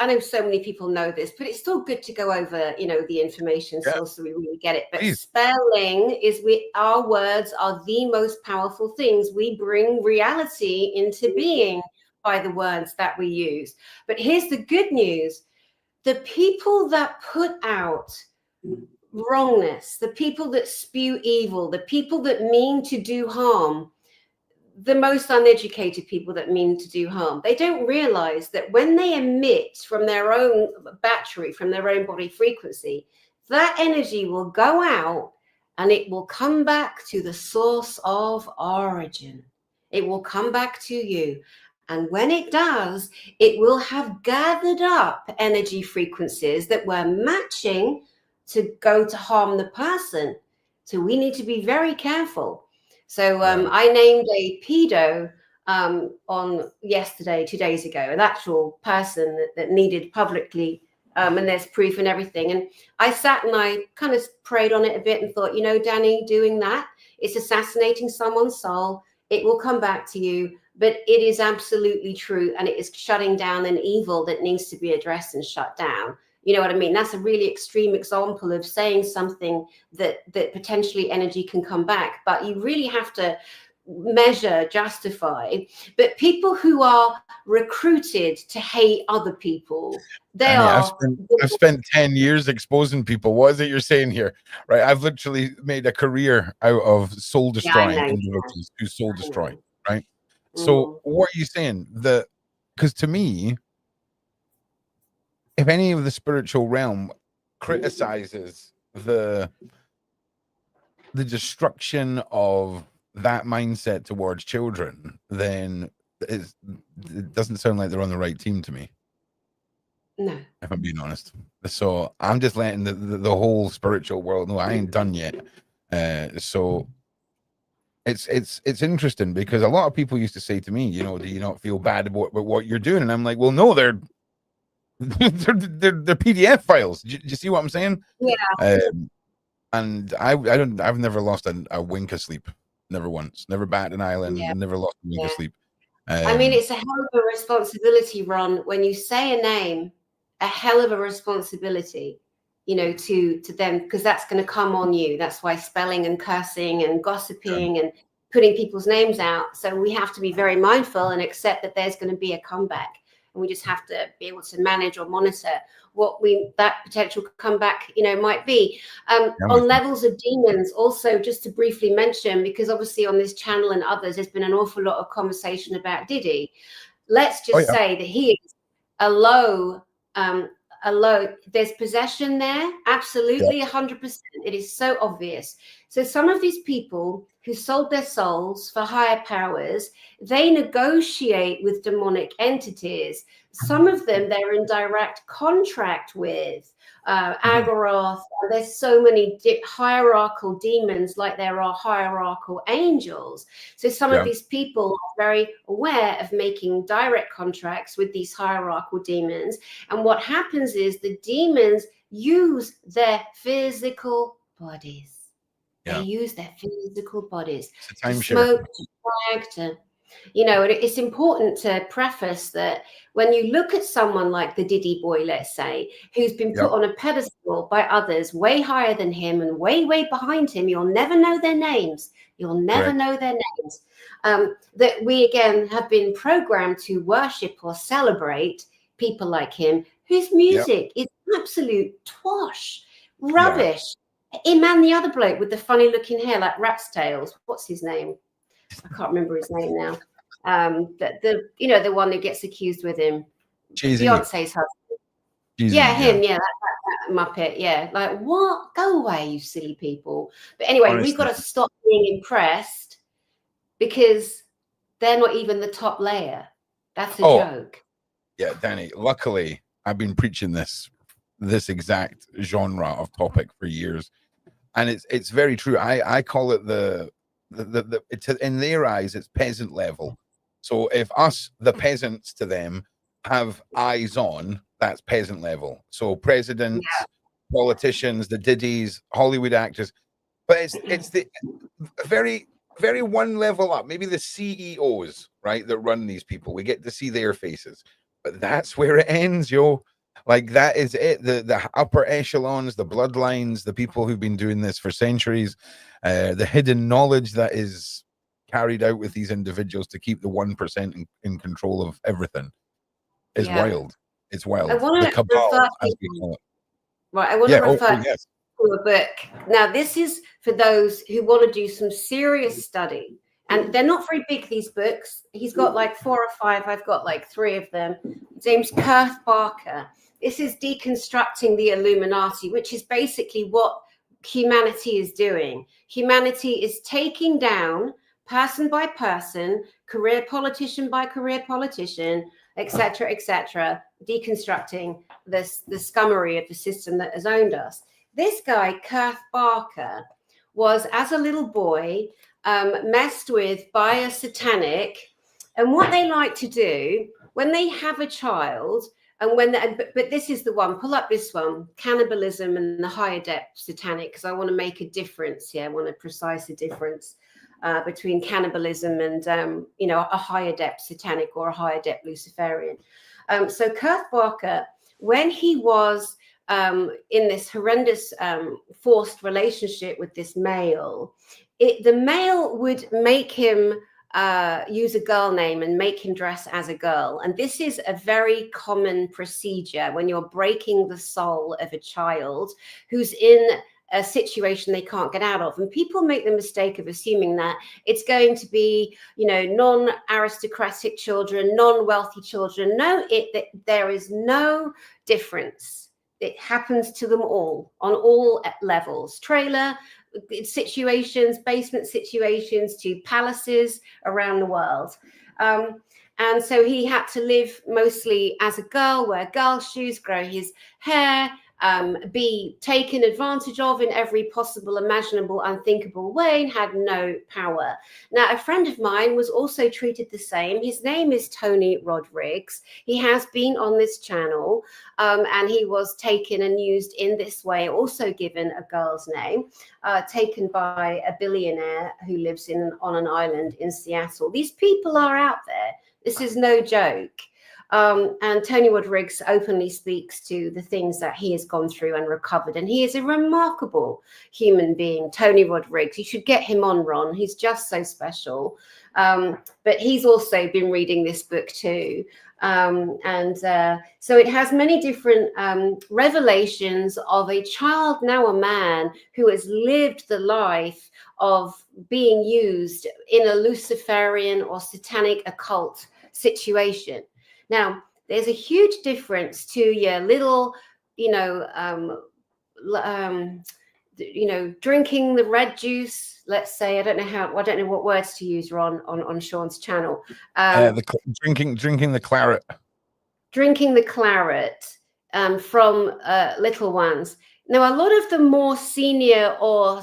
know so many people know this, but it's still good to go over, the information so we really get it. But spelling is our words are the most powerful things. We bring reality into being by the words that we use. But here's the good news. The people that put out wrongness, the people that spew evil, the people that mean to do harm, the most uneducated people that mean to do harm, they don't realize that when they emit from their own battery, from their own body frequency, that energy will go out and it will come back to the source of origin. It will come back to you. And when it does, it will have gathered up energy frequencies that were matching to go to harm the person. So we need to be very careful. So I named a pedo on yesterday, 2 days ago, an actual person that needed publicly, and there's proof and everything. And I sat and I kind of prayed on it a bit and thought, Dani, doing that, it's assassinating someone's soul. It will come back to you. But it is absolutely true. And it is shutting down an evil that needs to be addressed and shut down. You know what I mean? That's a really extreme example of saying something that potentially energy can come back. But you really have to measure, justify. But people who are recruited to hate other people, I've spent 10 years exposing people. What is it you're saying here? Right? I've literally made a career out of soul destroying individuals who soul destroy. Right? So what are you saying? Because to me, if any of the spiritual realm criticizes the destruction of that mindset towards children, then it doesn't sound like they're on the right team to me. No. If I'm being honest. So I'm just letting the whole spiritual world know I ain't done yet. So it's interesting because a lot of people used to say to me, do you not feel bad about what you're doing? And I'm like, well, no, they're PDF files. Do you see what I'm saying? Yeah. And I've never lost a wink of sleep. Never once. Never batted an island. Never lost a wink of sleep. I mean, it's a hell of a responsibility, Ron, when you say a name, a hell of a responsibility, to them, because that's going to come on you. That's why spelling and cursing and gossiping and putting people's names out. So we have to be very mindful and accept that there's going to be a comeback. And we just have to be able to manage or monitor what that potential comeback, might be. On levels of demons, also, just to briefly mention, because obviously on this channel and others, there's been an awful lot of conversation about Diddy. Let's just say that he is a low, there's possession there. Absolutely, 100%. It is so obvious. So some of these people who sold their souls for higher powers, they negotiate with demonic entities. Some of them they're in direct contract with. Agoroth. There's so many hierarchical demons, like there are hierarchical angels. So some of these people are very aware of making direct contracts with these hierarchical demons. And what happens is the demons use their physical bodies. They use their physical bodies to smoke, to drag, to, it's important to preface that when you look at someone like the Diddy boy, let's say, who's been put on a pedestal by others way higher than him and way, way behind him, you'll never know their names. You'll never know their names. That we, again, have been programmed to worship or celebrate people like him, whose music is absolute twash, rubbish. Him and the other bloke with the funny looking hair like rat's tails. What's his name? I can't remember his name now. The one who gets accused with him. Jay-Z. Beyonce's husband. Jay-Z, him. Muppet, yeah. Like, what? Go away, you silly people. But anyway, Honestly. we've got to stop being impressed because they're not even the top layer. That's a joke. Yeah, Dani, luckily I've been preaching this exact genre of topic for years. And it's very true. I call it it's in their eyes, it's peasant level. So if us, the peasants to them, have eyes on, that's peasant level. So presidents, politicians, the diddies, Hollywood actors, but it's the very, very one level up. Maybe the CEOs, right, that run these people. We get to see their faces, but that's where it ends, yo. Like, that is it. The upper echelons, the bloodlines, the people who've been doing this for centuries, the hidden knowledge that is carried out with these individuals to keep the 1% in control of everything is wild. It's wild. The cabal, as we call it. Right, I want to refer to a book. Now, this is for those who want to do some serious study. And they're not very big, these books. He's got like 4 or 5. I've got like 3 of them. His name's Kurt Barker. This is Deconstructing the Illuminati, which is basically what humanity is doing. Humanity is taking down, person by person, career politician by career politician, etc., deconstructing the scummery of the system that has owned us. This guy, Kurt Barker, was, as a little boy, messed with by a satanic. And what they like to do when they have a child, and but this is the one, pull up this one, cannibalism and the higher depth satanic, because I want to make a difference here. I want to precise a difference between cannibalism and, a higher depth satanic or a higher depth Luciferian. So Kurt Barker, when he was in this horrendous forced relationship with this male, the male would make him use a girl name and make him dress as a girl. And this is a very common procedure when you're breaking the soul of a child who's in a situation they can't get out of. And people make the mistake of assuming that it's going to be, non-aristocratic children, non-wealthy children. No, there is no difference. It happens to them all on all levels. Trailer situations, basement situations, to palaces around the world. And so he had to live mostly as a girl, wear girl shoes, grow his hair, be taken advantage of in every possible, imaginable, unthinkable way, and had no power. Now, a friend of mine was also treated the same. His name is Tony Rodriguez. He has been on this channel, and he was taken and used in this way, also given a girl's name, taken by a billionaire who lives on an island in Seattle. These people are out there. This is no joke. And Tony Rodriguez openly speaks to the things that he has gone through and recovered. And he is a remarkable human being, Tony Rodriguez. You should get him on, Ron. He's just so special. But he's also been reading this book too. So it has many different revelations of a child, now a man, who has lived the life of being used in a Luciferian or satanic occult situation. Now, there's a huge difference to your little, drinking the red juice. Let's say, I don't know what words to use, Ron, on Sean's channel. Drinking the claret. Drinking the claret from little ones. Now, a lot of the more senior or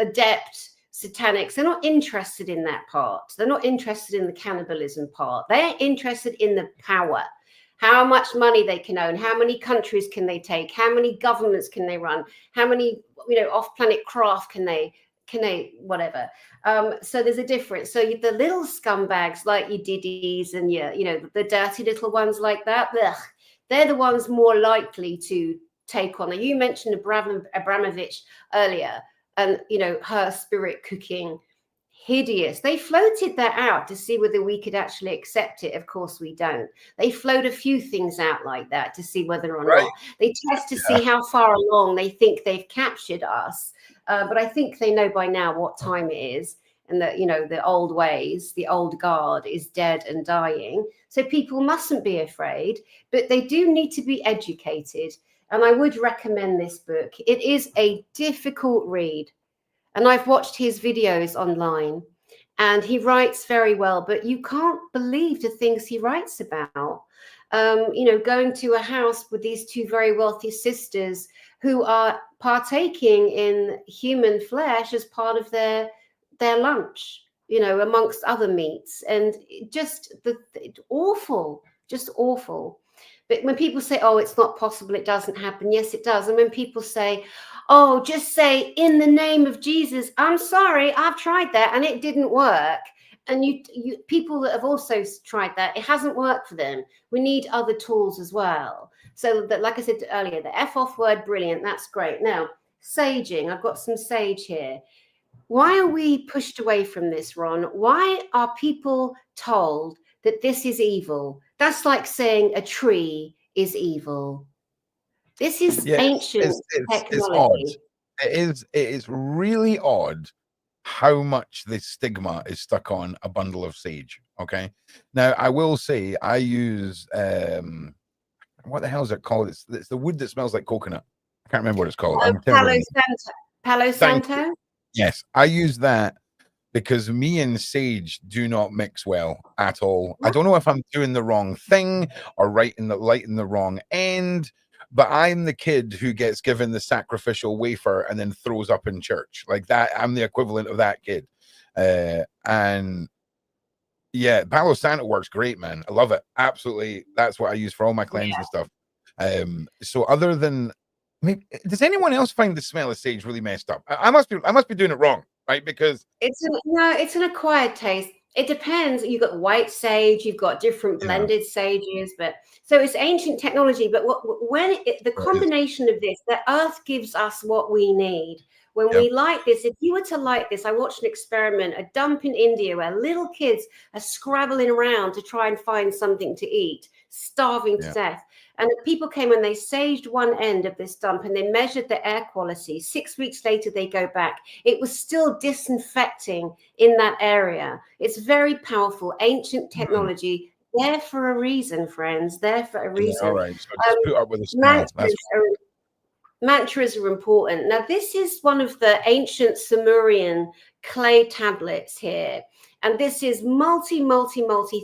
adept satanics, they're not interested in that part. They're not interested in the cannibalism part. They're interested in the power, how much money they can own, how many countries can they take, how many governments can they run, how many off-planet craft can they whatever. So there's a difference. So the little scumbags like your diddies and the dirty little ones like that, they're the ones more likely to take on. Now, you mentioned Abramovich earlier. And, her spirit cooking, hideous. They floated that out to see whether we could actually accept it. Of course, we don't. They float a few things out like that to see whether or not. They test to see how far along they think they've captured us. But I think they know by now what time it is. And that, the old ways, the old guard is dead and dying. So people mustn't be afraid. But they do need to be educated. And I would recommend this book. It is a difficult read. And I've watched his videos online, and he writes very well, but you can't believe the things he writes about. You know, going to a house with these two very wealthy sisters who are partaking in human flesh as part of their lunch, you know, amongst other meats, and just awful, just awful. But when people say, oh, it's not possible, it doesn't happen, yes, it does. And when people say, oh, just say in the name of Jesus, I'm sorry, I've tried that and it didn't work. And you people that have also tried that, it hasn't worked for them. We need other tools as well. So that, like I said earlier, the F off word, brilliant, that's great. Now, saging, I've got some sage here. Why are we pushed away from this, Ron? Why are people told that this is evil? That's like saying a tree is evil. This is ancient technology. It's odd. It is really odd how much this stigma is stuck on a bundle of sage. Okay. Now I will say I use what the hell is it called? It's the wood that smells like coconut. I can't remember what it's called. Palo Santo. Yes, I use that because me and sage do not mix well at all. I don't know if I'm doing the wrong thing or lighting the wrong end, but I'm the kid who gets given the sacrificial wafer and then throws up in church. Like that, I'm the equivalent of that kid. And yeah, Palo Santo works great, man. I love it. Absolutely. That's what I use for all my cleanse and stuff. So other than, I mean, does anyone else find the smell of sage really messed up? I must be doing it wrong, right? Because it's an acquired taste. It depends. You've got white sage, you've got different blended sages, but so it's ancient technology. But the combination of this, the earth gives us what we need. When we light this, if you were to light this, I watched an experiment, a dump in India where little kids are scrabbling around to try and find something to eat, starving to death. And people came and they saged one end of this dump and they measured the air quality. 6 weeks later, they go back. It was still disinfecting in that area. It's very powerful, ancient technology. There for a reason, friends. There for a reason. All right. So just put up with the smell. Mantras are important. Now, this is one of the ancient Sumerian clay tablets here. And this is multi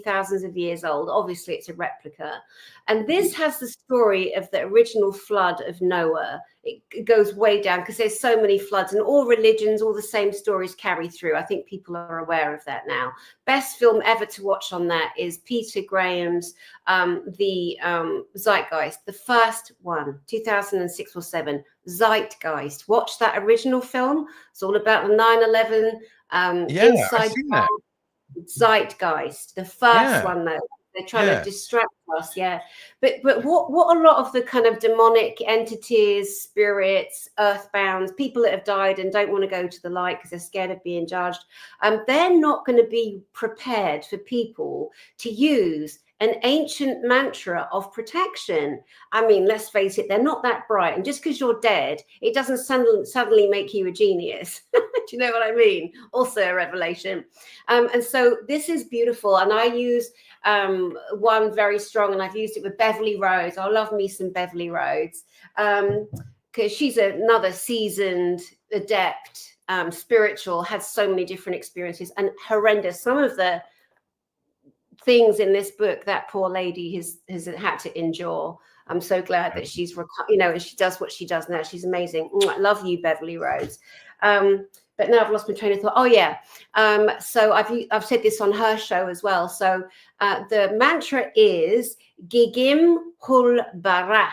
thousands of years old. Obviously, it's a replica. And this has the story of the original flood of Noah. It goes way down because there's so many floods and all religions, all the same stories carry through. I think people are aware of that now. Best film ever to watch on that is Peter Graham's The Zeitgeist, the first one, 2006 or 7, Zeitgeist. Watch that original film. It's all about the 9/11 inside Zeitgeist, the first one though. They're trying to distract us, But what a lot of the kind of demonic entities, spirits, earthbounds, people that have died and don't want to go to the light because they're scared of being judged, they're not going to be prepared for people to use an ancient mantra of protection. I mean, let's face it, they're not that bright. And just because you're dead, it doesn't suddenly make you a genius. Do you know what I mean? Also a revelation. And so this is beautiful. And I use one very strong, and I've used it with Beverly Rhodes. I love me some Beverly Rhodes because she's another seasoned adept, spiritual, has so many different experiences and horrendous. Some of the things in this book that poor lady has had to endure. I'm so glad that she's, and she does what she does now. She's amazing. I love you, Beverly Rhodes. But now I've lost my train of thought. Oh yeah. So I've said this on her show as well. So the mantra is Gigim Hul Bara,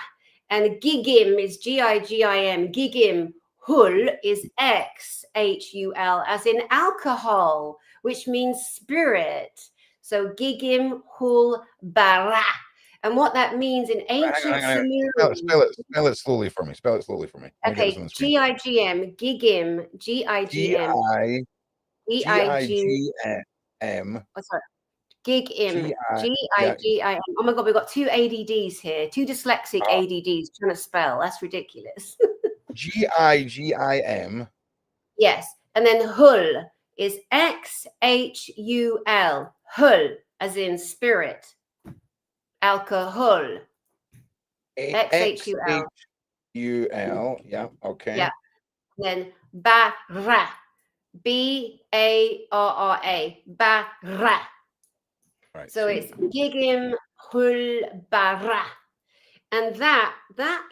and Gigim is Gigim. Gigim Hul is Xhul, as in alcohol, which means spirit. So Gigim Hul Bara. And what that means in ancient Sumerian... Spell it slowly for me. Okay, Gigim, Gigim, Gigim. Gigim. Oh, sorry. Gigim, Gigim. Oh my God, we've got two ADDs here, two dyslexic ADDs trying to spell. That's ridiculous. Gigim. Yes, and then Hul is Xhul. Hul, as in spirit. Alcohol. Xhul. U-L, yeah, okay. Yeah. Then Bara. B-A-R-R-A. Bara. Right. So it's Gigim Hul Bara. And that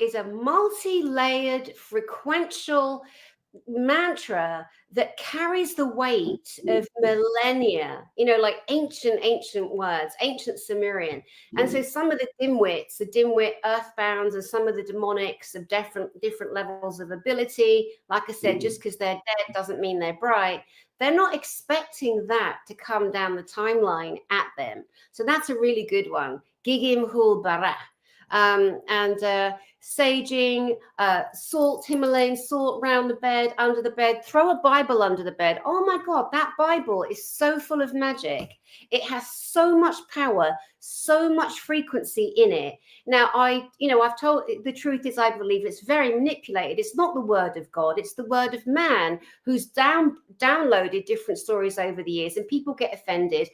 is a multi-layered frequential mantra that carries the weight of millennia, like ancient words, ancient Sumerian. And so some of the dimwit earthbounds, and some of the demonics of different levels of ability, like I said, just because they're dead doesn't mean they're bright. They're not expecting that to come down the timeline at them. So that's a really good one. Gigim Hul Bara. And saging, salt, Himalayan salt round the bed, under the bed, throw a Bible under the bed. Oh my God, that Bible is so full of magic. It has so much power, so much frequency in it. Now, I've told, the truth is, I believe it's very manipulated. It's not the word of God. It's the word of man who's downloaded different stories over the years, and people get offended.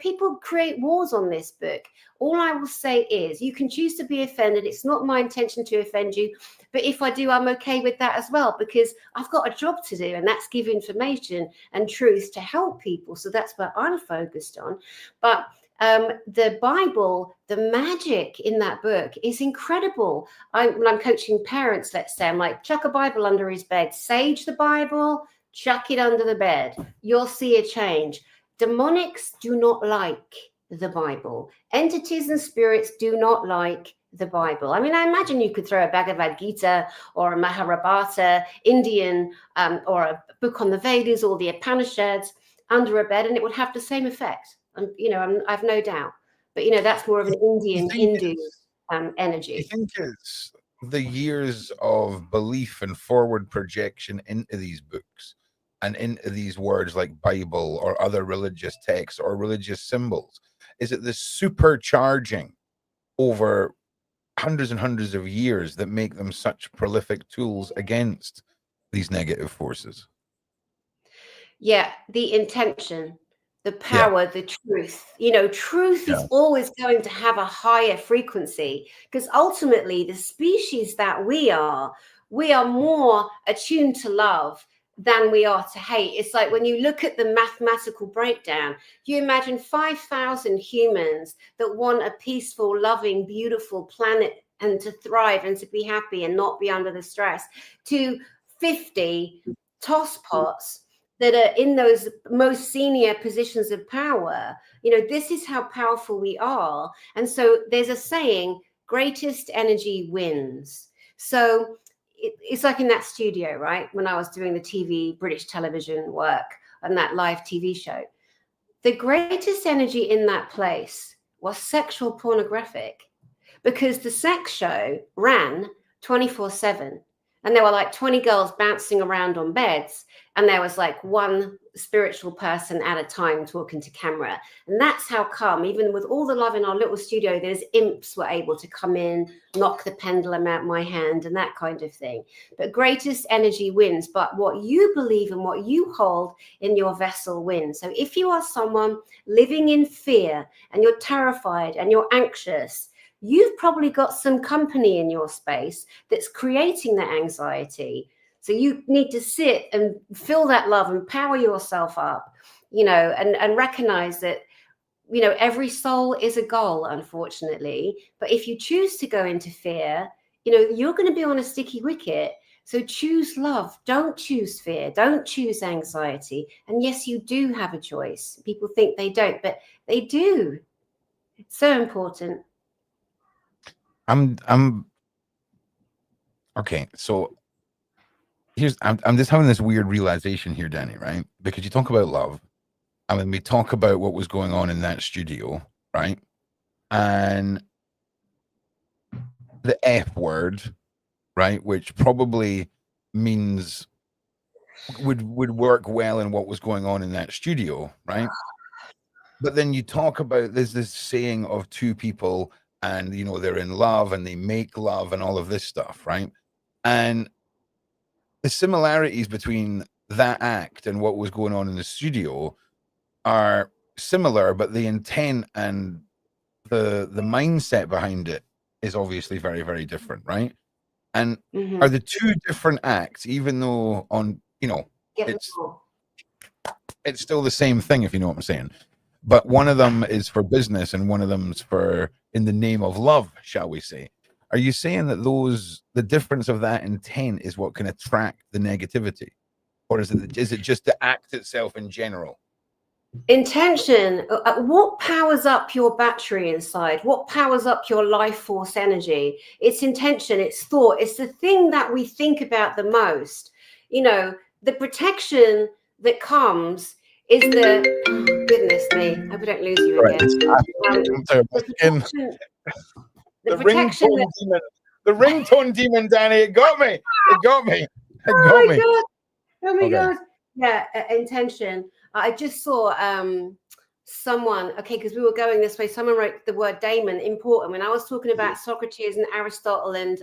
People create wars on this book. All I will say is you can choose to be offended. It's not my intention to offend you. But if I do, I'm okay with that as well, because I've got a job to do, and that's give information and truth to help people. So that's what I'm focused on. But the Bible, the magic in that book is incredible. When I'm coaching parents, let's say, I'm like, chuck a Bible under his bed, sage the Bible, chuck it under the bed. You'll see a change. Demonics do not like the Bible. Entities and spirits do not like the Bible. I mean, I imagine you could throw a Bhagavad Gita or a Mahabharata, Indian, or a book on the Vedas or the Upanishads under a bed, and it would have the same effect. I've no doubt. But that's more of an Indian Hindu energy. I think it's the years of belief and forward projection into these books and into these words like Bible or other religious texts or religious symbols. Is it the supercharging over hundreds and hundreds of years that make them such prolific tools against these negative forces? Yeah, the intention, the power, the truth. Truth is always going to have a higher frequency, because ultimately the species that we are more attuned to love than we are to hate. It's like when you look at the mathematical breakdown, you imagine 5,000 humans that want a peaceful, loving, beautiful planet and to thrive and to be happy and not be under the stress, to 50 tosspots that are in those most senior positions of power. This is how powerful we are. And so there's a saying, greatest energy wins. So it's like in that studio, right? When I was doing the British television work on that live TV show, the greatest energy in that place was sexual pornographic, because the sex show ran 24/7. And there were like 20 girls bouncing around on beds. And there was like one spiritual person at a time talking to camera. And that's how come, even with all the love in our little studio, those imps were able to come in, knock the pendulum out my hand and that kind of thing. But greatest energy wins. But what you believe and what you hold in your vessel wins. So if you are someone living in fear and you're terrified and you're anxious, you've probably got some company in your space that's creating that anxiety. So you need to sit and feel that love and power yourself up, and recognize that, every soul is a goal, unfortunately. But if you choose to go into fear, you're going to be on a sticky wicket. So choose love. Don't choose fear. Don't choose anxiety. And yes, you do have a choice. People think they don't, but they do. It's so important. I'm okay. So I'm just having this weird realization here, Dani, right? Because you talk about love, and then we talk about what was going on in that studio, right? And the F word, right? Which probably means would work well in what was going on in that studio, right? But then you talk about there's this saying of two people, and they're in love and they make love and all of this stuff, right? And the similarities between that act and what was going on in the studio are similar, but the intent and the mindset behind it is obviously very, very different, right? And are the two different acts, even though on, you know, it's still the same thing, if you know what I'm saying. But one of them is for business and one of them's for in the name of love, shall we say. Are you saying that the difference of that intent is what can attract the negativity? Or is it just the act itself in general? Intention, what powers up your battery inside? What powers up your life force energy? It's intention, it's thought, it's the thing that we think about the most. You know, the protection that comes is the, oh, goodness me, I hope I don't lose you again. The ringtone demon, Dani, it got me. It got me. It got me. God. Oh my God. Yeah, intention. I just saw someone, okay, because we were going this way, someone wrote the word daemon, important. When I was talking about Socrates and Aristotle and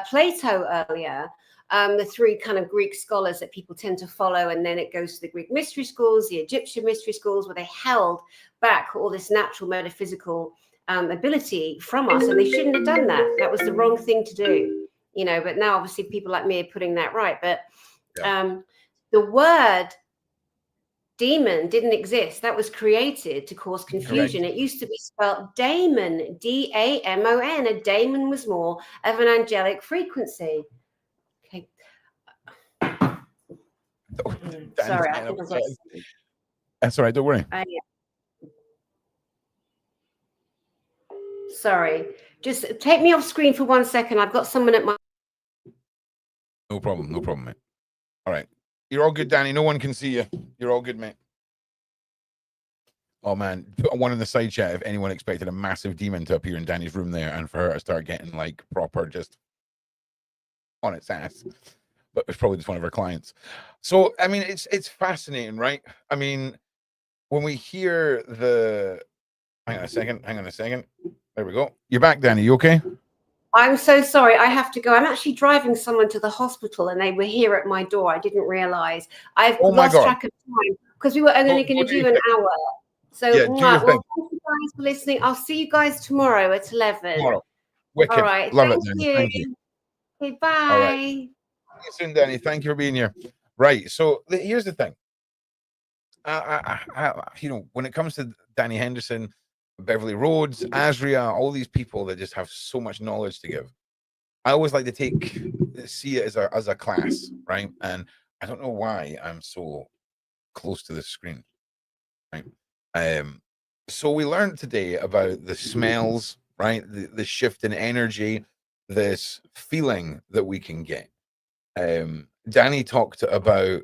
Plato earlier, the three kind of Greek scholars that people tend to follow, and then it goes to the Greek mystery schools, the Egyptian mystery schools, where they held back all this natural metaphysical ability from us, and they shouldn't have done that. That was the wrong thing to do, you know, but now obviously people like me are putting that right. But the word demon didn't exist. That was created to cause confusion. It used to be spelled daemon, D-A-M-O-N. A daemon was more of an angelic frequency. Okay. Sorry, I think that's all right. Don't worry. Sorry. Just take me off screen for 1 second. I've got someone at my... No problem. No problem, mate. All right. You're all good, Dani. No one can see you. You're all good, mate. Oh, man. Put one in the side chat if anyone expected a massive demon to appear in Dani's room there and for her to start getting, like, proper just on its ass. But it's probably just one of her clients. So, I mean, it's fascinating, right? I mean, when we hear the... Hang on a second. There we go. You're back, Dani. You okay? I'm so sorry. I have to go. I'm actually driving someone to the hospital and they were here at my door. I didn't realize. I've lost track of time because we were only going to do an hour. So, well, thank you guys for listening. I'll see you guys tomorrow at 11. Tomorrow. Wicked. All right. Love it, Dani. Thank you. Okay, bye. All right. See you soon, Dani. Thank you for being here. Right. So here's the thing. You know, when it comes to Dani Henderson, Beverly Rhodes, Azria, all these people that just have so much knowledge to give, I always like to see it as a class, right? And I don't know why I'm so close to the screen, right? So we learned today about the smells, right? The shift in energy, this feeling that we can get. Dani talked about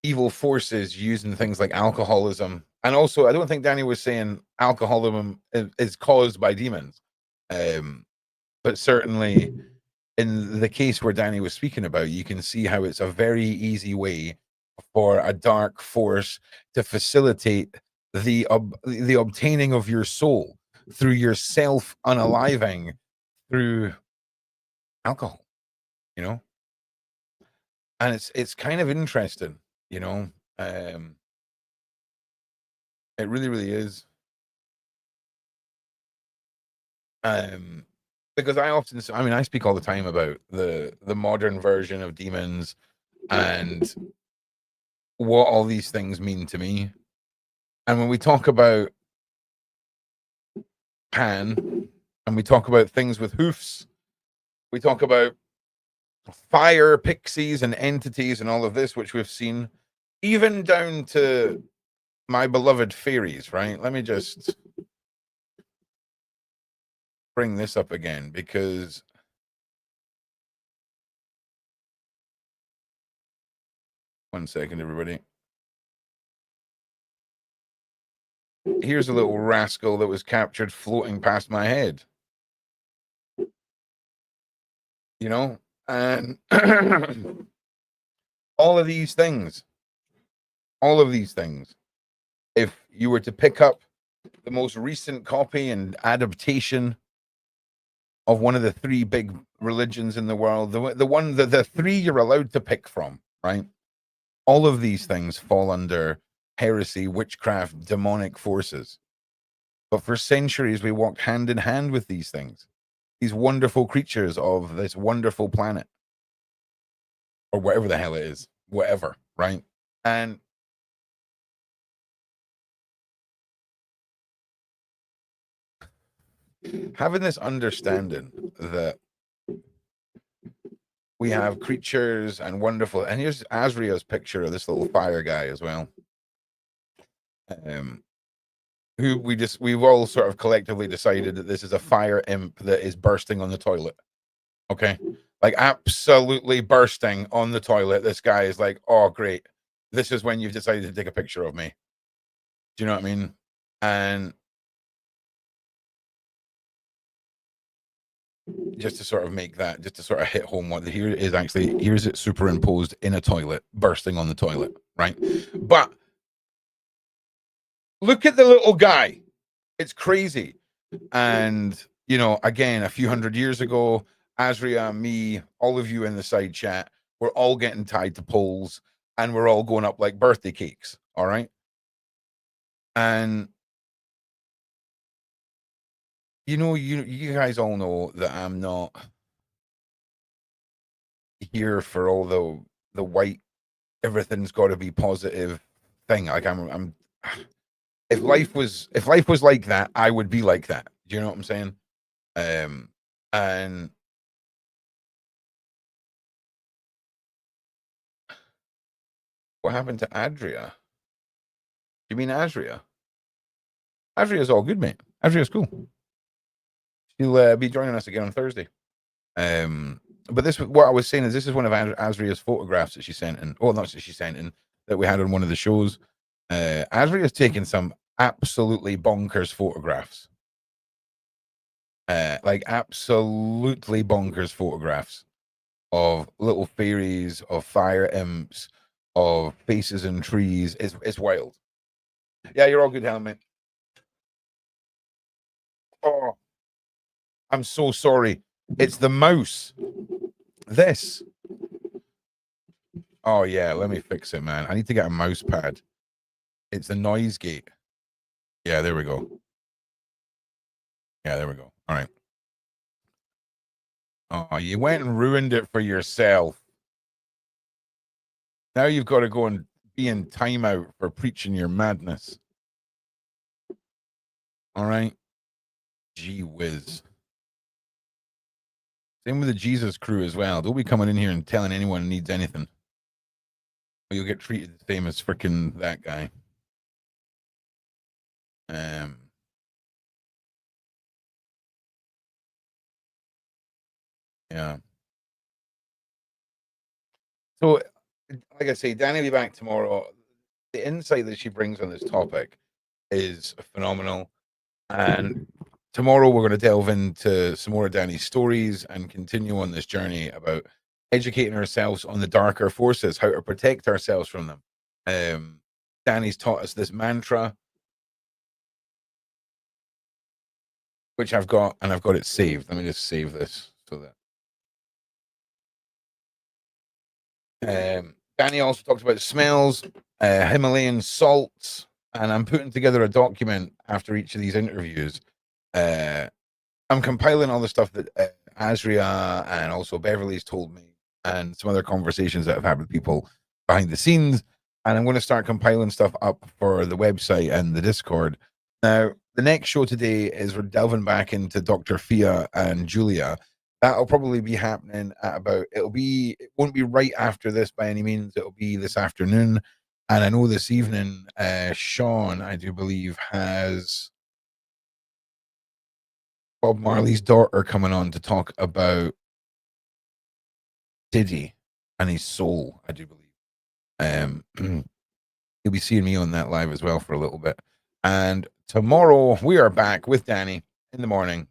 evil forces using things like alcoholism. And also, I don't think Dani was saying alcoholism is caused by demons. But certainly in the case where Dani was speaking about, you can see how it's a very easy way for a dark force to facilitate the obtaining of your soul through your self unaliving through alcohol, you know? And it's kind of interesting, you know? It really, really is. Because I speak all the time about the modern version of demons and what all these things mean to me. And when we talk about Pan and we talk about things with hoofs, we talk about fire pixies and entities and all of this, which we've seen, even down to my beloved fairies, right? Let me just bring this up again because one second, everybody. Here's a little rascal that was captured floating past my head. You know, and all of these things, if you were to pick up the most recent copy and adaptation of one of the three big religions in the world, the three you're allowed to pick from, right? All of these things fall under heresy, witchcraft, demonic forces. But for centuries, we walked hand in hand with these things. these wonderful creatures of this wonderful planet, or whatever the hell it is, whatever, right? And having this understanding that we have creatures and wonderful, and here's Azria's picture of this little fire guy as well, who we've all sort of collectively decided that this is a fire imp that is bursting on the toilet. Okay, like absolutely bursting on the toilet. This guy is like, oh great, this is when you've decided to take a picture of me. Do you know what I mean? And just to sort of make that, just to sort of hit home what here it is actually, here's it superimposed in a toilet, bursting on the toilet, right? But look at the little guy. It's crazy. And, you know, again, a few hundred years ago, Azria, me, all of you in the side chat, we're all getting tied to poles and we're all going up like birthday cakes. All right. And you know, you guys all know that I'm not here for all the white, everything's got to be positive thing. Like I'm if life was like that, I would be like that. Do you know what I'm saying? And what happened to Adria? You mean Azria? Azria's all good, mate. Azria's cool. She'll be joining us again on Thursday. But this, what I was saying is, this is one of Azria's photographs that she sent in. Oh, not that she sent in, that we had on one of the shows. Azria's taken some absolutely bonkers photographs. Like absolutely bonkers photographs of little fairies, of fire imps, of faces in trees. It's wild. Yeah, you're all good, Helen, Oh, I'm so sorry. It's the mouse. This. Oh, yeah. Let me fix it, man. I need to get a mouse pad. It's the noise gate. Yeah, there we go. Yeah, there we go. All right. Oh, you went and ruined it for yourself. Now you've got to go and be in timeout for preaching your madness. All right. Gee whiz. Same with the Jesus crew as well. Don't be coming in here and telling anyone needs anything. Or you'll get treated the same as freaking that guy. Yeah. So, like I say, Dani will be back tomorrow. The insight that she brings on this topic is phenomenal. And tomorrow we're going to delve into some more of Dani's stories and continue on this journey about educating ourselves on the darker forces, how to protect ourselves from them. Dani's taught us this mantra, which I've got, and I've got it saved. Let me just save this so that. Dani also talked about smells, Himalayan salts, and I'm putting together a document after each of these interviews. I'm compiling all the stuff that Azria and also Beverly's told me, and some other conversations that I've had with people behind the scenes. And I'm going to start compiling stuff up for the website and the Discord. Now, the next show today is we're delving back into Dr. Fia and Julia. That'll probably be happening at about, it won't be right after this by any means. It'll be this afternoon. And I know this evening, Sean, I do believe, has Bob Marley's daughter coming on to talk about Diddy and his soul, I do believe. You'll be seeing me on that live as well for a little bit. And tomorrow we are back with Dani in the morning.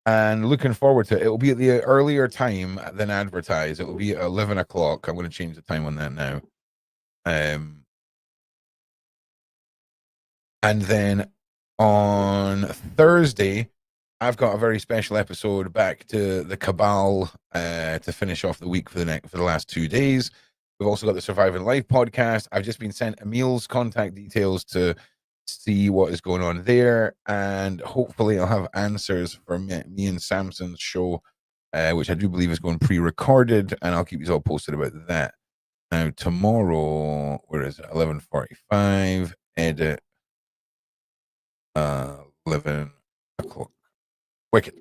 And looking forward to it. It'll be at the earlier time than advertised. It will be at 11 o'clock. I'm going to change the time on that now. And then on Thursday, I've got a very special episode back to the Cabal to finish off the week for the last 2 days. We've also got the Surviving Life podcast. I've just been sent Emil's contact details to see what is going on there, and hopefully I'll have answers for me and Samson's show, which I do believe is going pre-recorded, and I'll keep you all posted about that. Now tomorrow, where is it? 11:45. Edit. 11 o'clock. Wicked.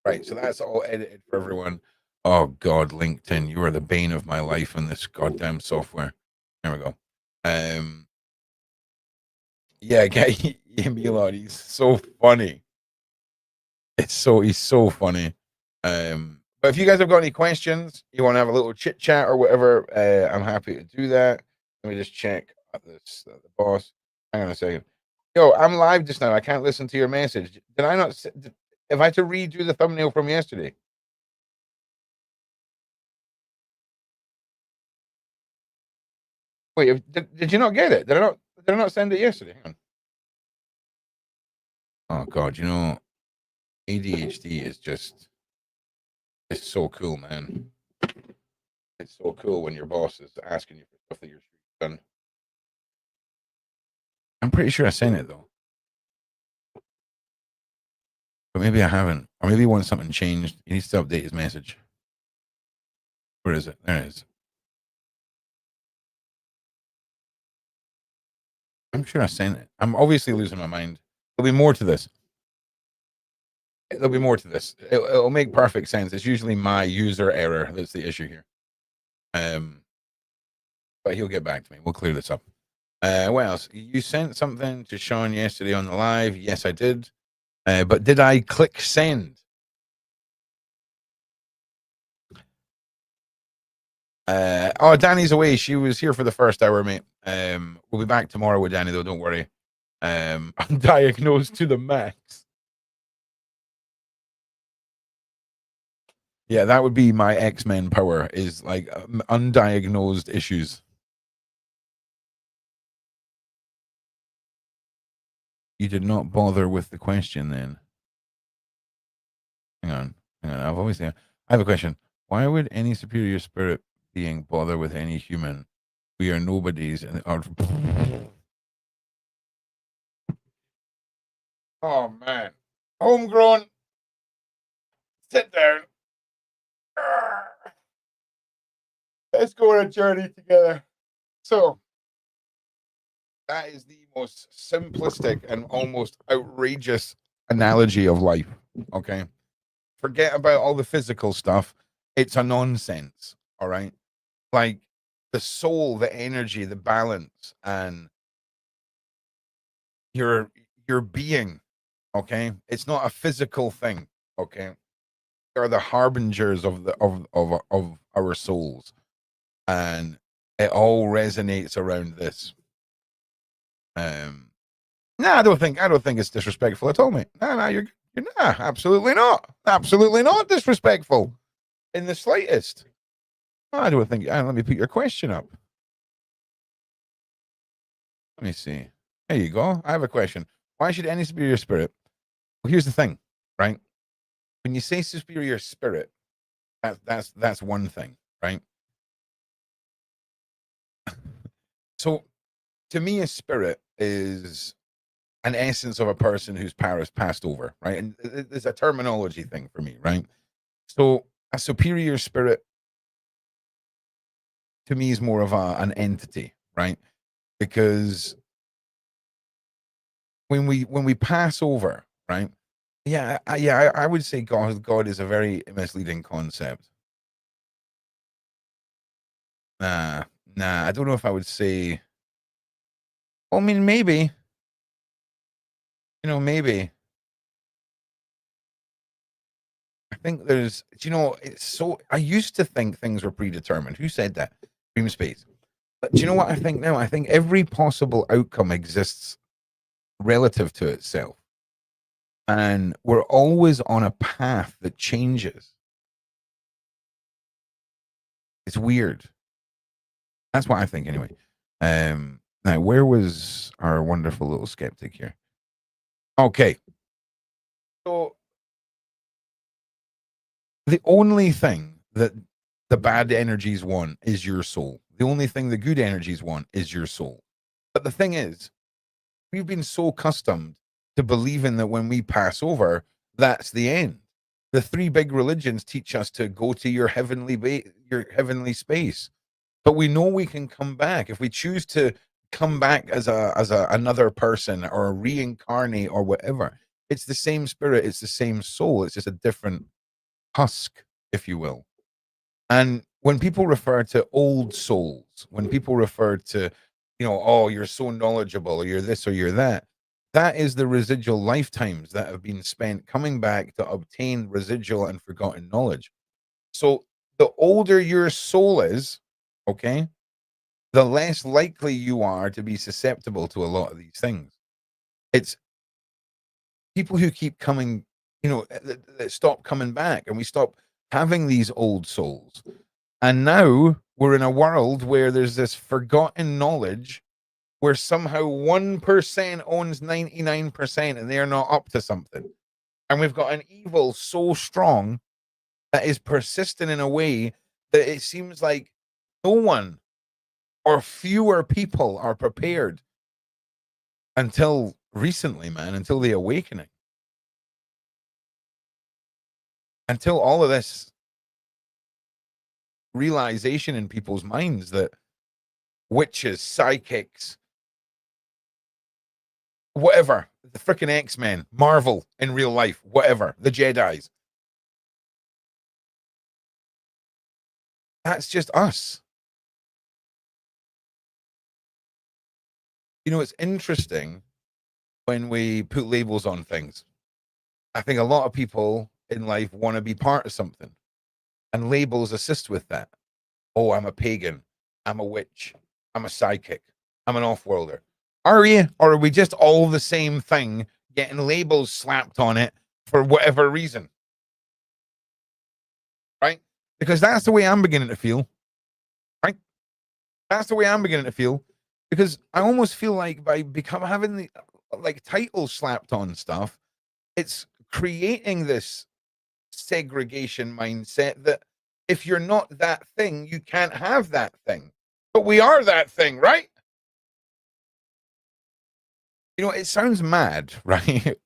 Right, so that's all edited for everyone. Oh God, LinkedIn, you are the bane of my life in this goddamn software. There we go. Yeah, get Emil on. He's so funny. He's so funny. But if you guys have got any questions, you want to have a little chit chat or whatever, I'm happy to do that. Let me just check the boss. Hang on a second. Yo, I'm live just now. I can't listen to your message. Did I not? If I had to redo the thumbnail from yesterday. Wait, did you not get it? Did I not send it yesterday? Hang on. Oh God, you know, ADHD is just, it's so cool, man. It's so cool when your boss is asking you for stuff that you're done. I'm pretty sure I sent it though. But maybe I haven't. Or maybe he wants something changed. He needs to update his message. Where is it? There it is. I'm sure I sent it. I'm obviously losing my mind. There'll be more to this. There'll be more to this. It'll make perfect sense. It's usually my user error that's the issue here. But he'll get back to me. We'll clear this up. What else? You sent something to Sean yesterday on the live. Yes, I did. But did I click send? Oh, Dani's away. She was here for the first hour, mate. We'll be back tomorrow with Dani, though. Don't worry. I'm diagnosed to the max. Yeah, that would be my X-Men power, is like undiagnosed issues. You did not bother with the question then. Hang on. I have a question. Why would any superior spirit being bother with any human? We are nobodies and are. Oh man, homegrown. Sit down. Let's go on a journey together. So that is the most simplistic and almost outrageous analogy of life. Okay, forget about all the physical stuff. It's a nonsense. All right, like the soul, the energy, the balance, and your being. Okay, it's not a physical thing. Okay, are the harbingers of our souls, and it all resonates around this. No, I don't think it's disrespectful at all, mate. No, you're absolutely not disrespectful in the slightest. I don't think. Let me put your question up. Let me see. There you go. I have a question. Why should any superior spirit? Well, here's the thing, right? When you say superior spirit, that's one thing, right? So, to me, a spirit is an essence of a person whose power has passed over, right? And there's a terminology thing for me, right? So, a superior spirit to me is more of an entity, right? Because when we pass over, right? Yeah, I would say God is a very misleading concept. Nah, I don't know if I would say. Well, I mean, maybe. Maybe. I think there's, it's so. I used to think things were predetermined. Who said that? Dream space. But do you know what I think now? I think every possible outcome exists relative to itself. And we're always on a path that changes. It's weird. That's what I think anyway. Now, where was our wonderful little skeptic here? Okay. So the only thing that the bad energies want is your soul. The only thing the good energies want is your soul. But the thing is, we've been so accustomed to believing that when we pass over, that's the end. The three big religions teach us to go to your your heavenly space, but we know we can come back if we choose to come back as another person or reincarnate or whatever. It's the same spirit, it's the same soul, it's just a different husk, if you will. And when people refer to old souls, when people refer to, oh, you're so knowledgeable, or you're this or you're that, that is the residual lifetimes that have been spent coming back to obtain residual and forgotten knowledge. So the older your soul is, okay, the less likely you are to be susceptible to a lot of these things. It's people who keep coming, that stop coming back, and we stop having these old souls. And now we're in a world where there's this forgotten knowledge where somehow 1% owns 99% and they're not up to something. And we've got an evil so strong that is persistent in a way that it seems like no one or fewer people are prepared until recently, man, until the awakening. Until all of this realization in people's minds that witches, psychics, whatever, the freaking X-Men, Marvel in real life, whatever, the Jedis. That's just us. It's interesting when we put labels on things. I think a lot of people in life want to be part of something, and labels assist with that. Oh, I'm a pagan. I'm a witch. I'm a psychic. I'm an off-worlder. Are you? Or are we just all the same thing, getting labels slapped on it for whatever reason? Right? Because that's the way I'm beginning to feel. Right? That's the way I'm beginning to feel. Because I almost feel like by having the titles slapped on stuff, it's creating this segregation mindset that if you're not that thing, you can't have that thing. But we are that thing, right? It sounds mad, right?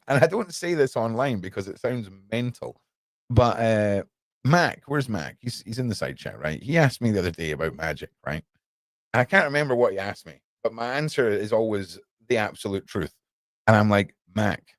And I don't say this online because it sounds mental. But Mac, where's Mac? He's in the side chat, right? He asked me the other day about Magick, right? And I can't remember what he asked me, but my answer is always the absolute truth. And I'm like, Mac.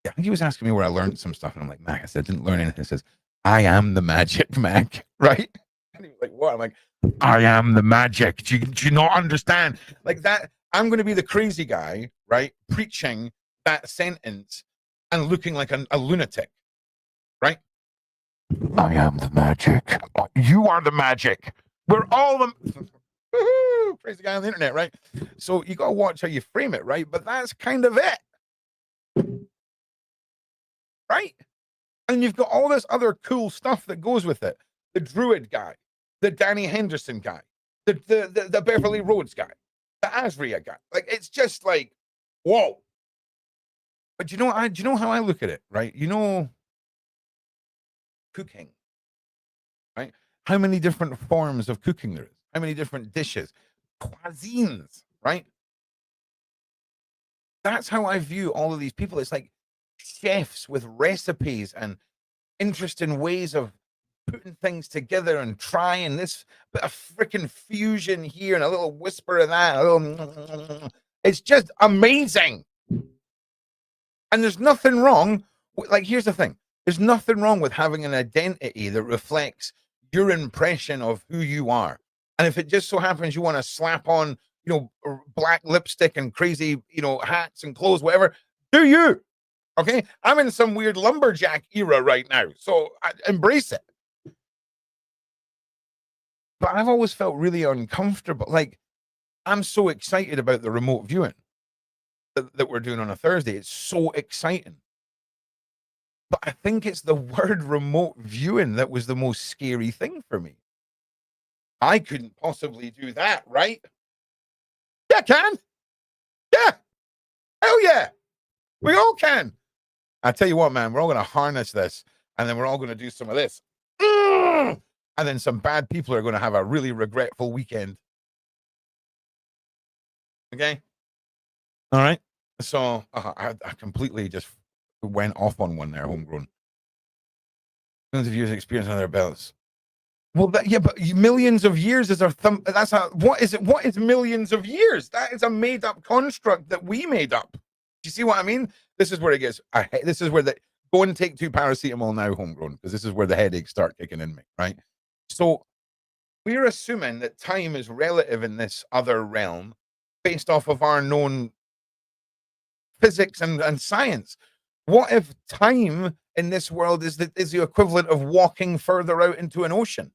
Yeah, I think he was asking me where I learned some stuff. And I'm like, Mac, I said, I didn't learn anything. He says, I am the magic, Mac, right? And he was like, what? I'm like, I am the magic. Do you not understand? Like that, I'm going to be the crazy guy, right? Preaching that sentence and looking like a lunatic, right? I am the magic. You are the magic. We're all the crazy guy on the internet, right? So you got to watch how you frame it, right? But that's kind of it, right? And you've got all this other cool stuff that goes with it. The Druid guy, the Dani Henderson guy, the Beverly Rhodes guy, the Azria guy. Like, it's just like, whoa. But do you know how I look at it, right? Cooking, right? How many different forms of cooking there is? How many different dishes? Cuisines, right? That's how I view all of these people. It's like chefs with recipes and interesting ways of putting things together and trying this bit of freaking fusion here and a little whisper of that. It's just amazing. And there's nothing wrong. Here's the thing. There's nothing wrong with having an identity that reflects your impression of who you are. And if it just so happens you want to slap on, black lipstick and crazy, hats and clothes, whatever, do you? Okay. I'm in some weird lumberjack era right now. So I embrace it. But I've always felt really uncomfortable. Like, I'm so excited about the remote viewing that we're doing on a Thursday. It's so exciting. But I think it's the word remote viewing that was the most scary thing for me. I couldn't possibly do that, right? Yeah, can. Yeah. Hell yeah. We all can. I tell you what, man, we're all going to harness this, and then we're all going to do some of this. And then some bad people are going to have a really regretful weekend. Okay? All right. So I completely just went off on one there, homegrown. Millions of years of experience under their belts. Well, yeah, but millions of years is our thumb. That's what is it? What is millions of years? That is a made up construct that we made up. Do you see what I mean? This is where it gets. This is where go and take 2 paracetamol now, homegrown, because this is where the headaches start kicking in me, right? So we're assuming that time is relative in this other realm based off of our known physics and science. What if time in this world is the equivalent of walking further out into an ocean?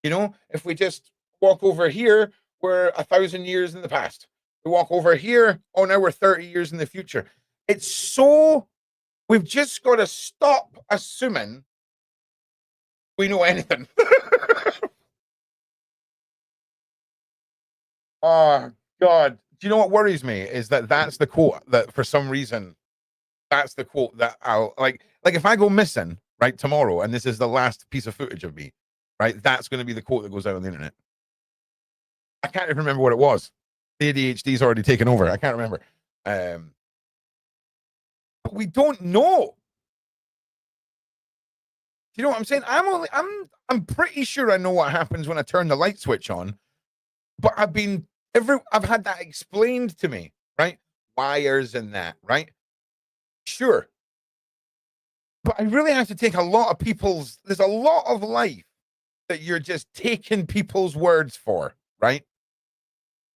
You know, if we just walk over here, we're 1,000 years in the past. We walk over here, oh, now we're 30 years in the future. It's so, we've just got to stop assuming we know anything. Oh, God. Do you know what worries me is that that's the quote that for some reason, that's the quote that I'll like if I go missing, right, tomorrow, and this is the last piece of footage of me, right, that's going to be the quote that goes out on the internet. I can't even remember what it was. The ADHD's already taken over. I can't remember. But we don't know. Do you know what I'm saying? I'm pretty sure I know what happens when I turn the light switch on, but I've had that explained to me, right? Wires and that, right? Sure. But I really have to take a lot of there's a lot of life that you're just taking people's words for, right?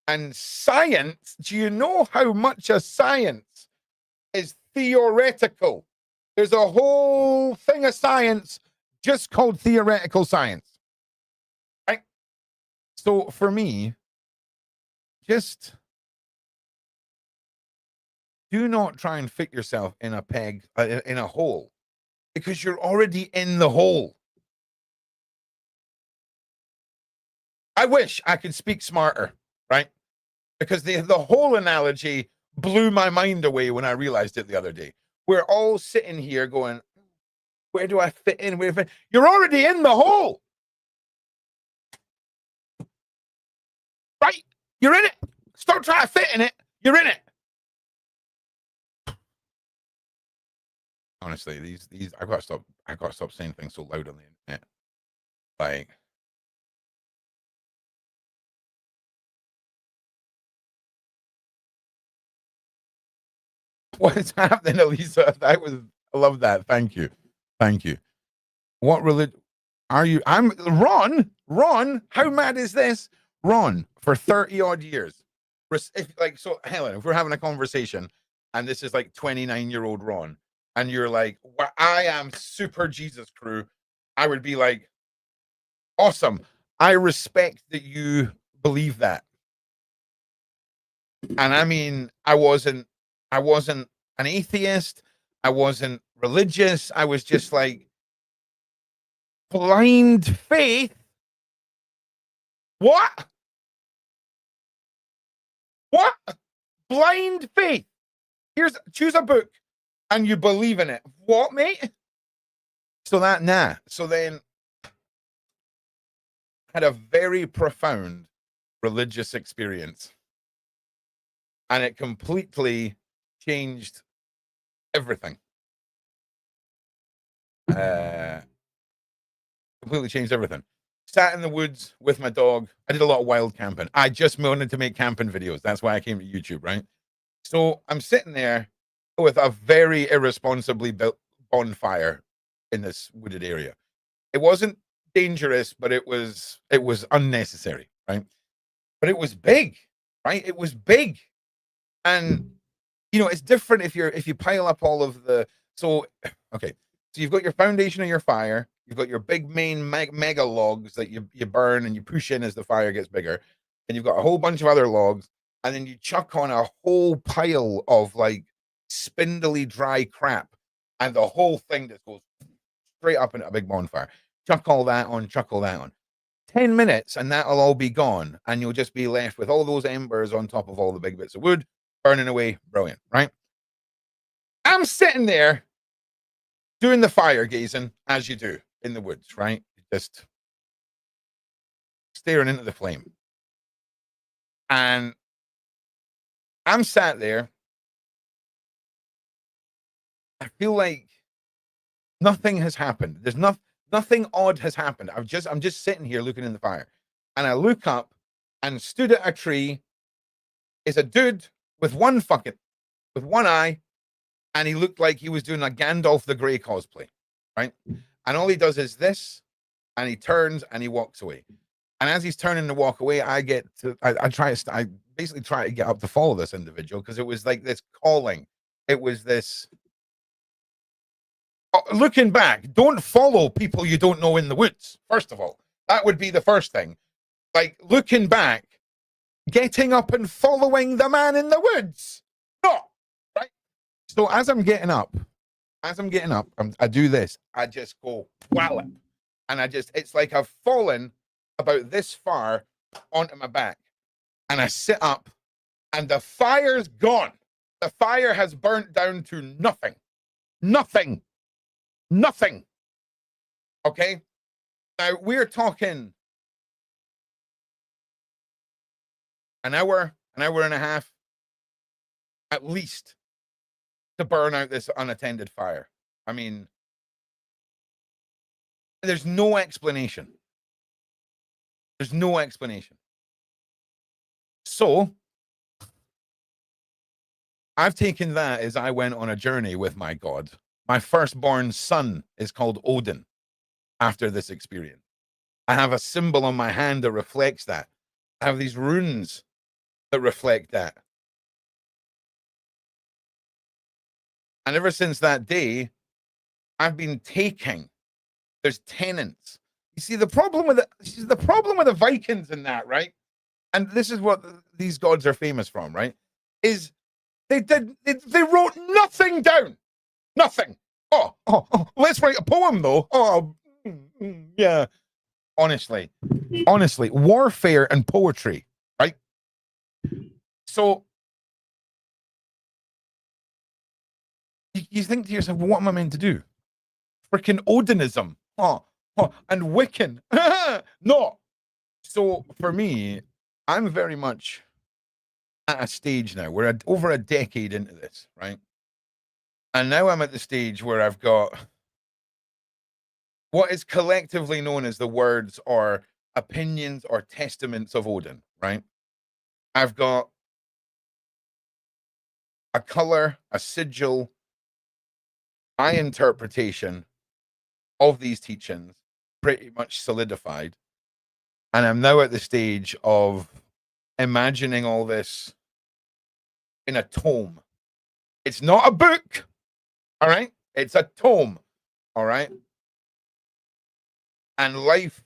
And science, do you know how much of science is theoretical? There's a whole thing of science just called theoretical science, right? So for me, just do not try and fit yourself in a peg, in a hole, because you're already in the hole. I wish I could speak smarter, right? Because the whole analogy blew my mind away when I realized it the other day. We're all sitting here going, where do I fit in? You're already in the hole. Right? You're in it. Stop trying to fit in it. You're in it. Honestly, these I gotta stop saying things so loud on the internet. Like, what is happening, Elisa? I love that. Thank you. What religion are you? I'm Ron. How mad is this? Ron, for 30 odd years. So Helen, if we're having a conversation and this is like 29-year-old Ron, and you're like, well, I am super Jesus crew, I would be like, awesome. I respect that you believe that. And I mean, I wasn't an atheist. I wasn't religious. I was just like blind faith. What? Blind faith. Choose a book and you believe in it. What, mate? So then had a very profound religious experience. And it completely changed everything. Completely changed everything. Sat in the woods with my dog. I did a lot of wild camping. I just wanted to make camping videos. That's why I came to YouTube, right? So I'm sitting there with a very irresponsibly built bonfire in this wooded area. It wasn't dangerous, but it was unnecessary, right? But it was big, right? It was big. And you know, it's different if you pile up all of the okay. So you've got your foundation of your fire, you've got your big main mega logs that you burn and you push in as the fire gets bigger, and you've got a whole bunch of other logs, and then you chuck on a whole pile of like spindly dry crap, and the whole thing just goes straight up into a big bonfire. Chuck all that on. 10 minutes and that'll all be gone, and you'll just be left with all those embers on top of all the big bits of wood burning away. Brilliant, right? I'm sitting there doing the fire gazing, as you do in the woods, right? Just staring into the flame. And I'm sat there. I feel like nothing has happened. There's nothing odd has happened. I'm just sitting here looking in the fire, and I look up, and stood at a tree is a dude with one eye, and he looked like he was doing a Gandalf the Grey cosplay, right? And all he does is this, and he turns and he walks away. And as he's turning to walk away, I basically try to get up to follow this individual, because it was like this calling. It was this. Looking back, don't follow people you don't know in the woods. First of all, that would be the first thing. Like, looking back, getting up and following the man in the woods. No, right? So as I'm getting up, I do this. I just go wallop, and it's like I've fallen about this far onto my back, and I sit up, and the fire's gone. The fire has burnt down to nothing. Okay, now we're talking an hour and a half at least to burn out this unattended fire. I mean, there's no explanation. So I've taken that as I went on a journey with my God. My firstborn son is called Odin after this experience. I have a symbol on my hand that reflects that. I have these runes that reflect that. And ever since that day, I've been taking. There's tenants. You see, the problem with the Vikings in that, right? And this is what these gods are famous from, right? Is they wrote nothing down. Nothing. Oh, let's write a poem though. Yeah. Honestly, warfare and poetry, right? So you think to yourself, what am I meant to do? Freaking Odinism. And Wiccan. No. So for me, I'm very much at a stage now. We're over a decade into this, right? And now I'm at the stage where I've got what is collectively known as the words or opinions or testaments of Odin, right? I've got a color, a sigil, my interpretation of these teachings pretty much solidified. And I'm now at the stage of imagining all this in a tome. It's not a book, all right? It's a tome, all right? And life,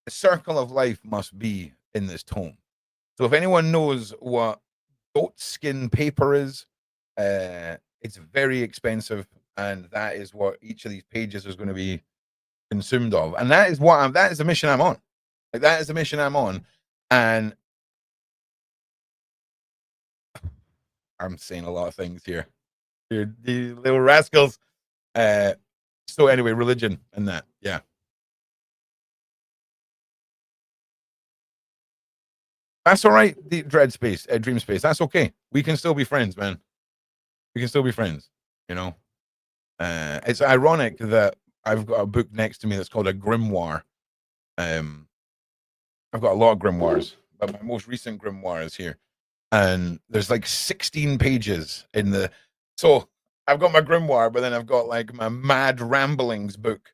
the circle of life must be in this tome. So if anyone knows what goat skin paper is, it's very expensive, and that is what each of these pages is going to be consumed of. And that is the mission I'm on. Like, that is the mission I'm on. And I'm saying a lot of things here. You little rascals. So anyway, religion and that. Yeah. That's all right. The dream space. That's okay. We can still be friends, man. We can still be friends. You know, it's ironic that I've got a book next to me that's called a grimoire. I've got a lot of grimoires, but my most recent grimoire is here, and there's like 16 pages in the. So I've got my grimoire, but then I've got like my mad ramblings book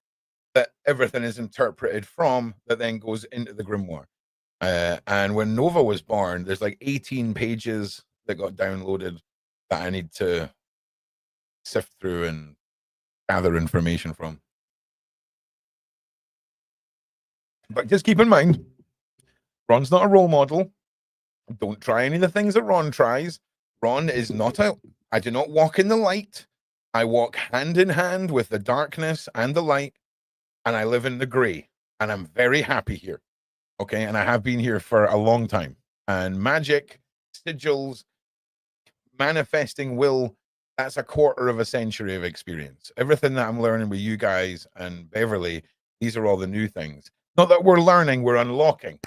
that everything is interpreted from, that then goes into the grimoire. And when Nova was born, there's like 18 pages that got downloaded that I need to sift through and gather information from. But just keep in mind, Ron's not a role model. Don't try any of the things that Ron tries. Ron is not I do not walk in the light. I walk hand in hand with the darkness and the light, and I live in the gray. And I'm very happy here. Okay, and I have been here for a long time. And magic, sigils, manifesting will, that's a quarter of a century of experience. Everything that I'm learning with you guys and Beverly, these are all the new things. Not that we're learning, we're unlocking.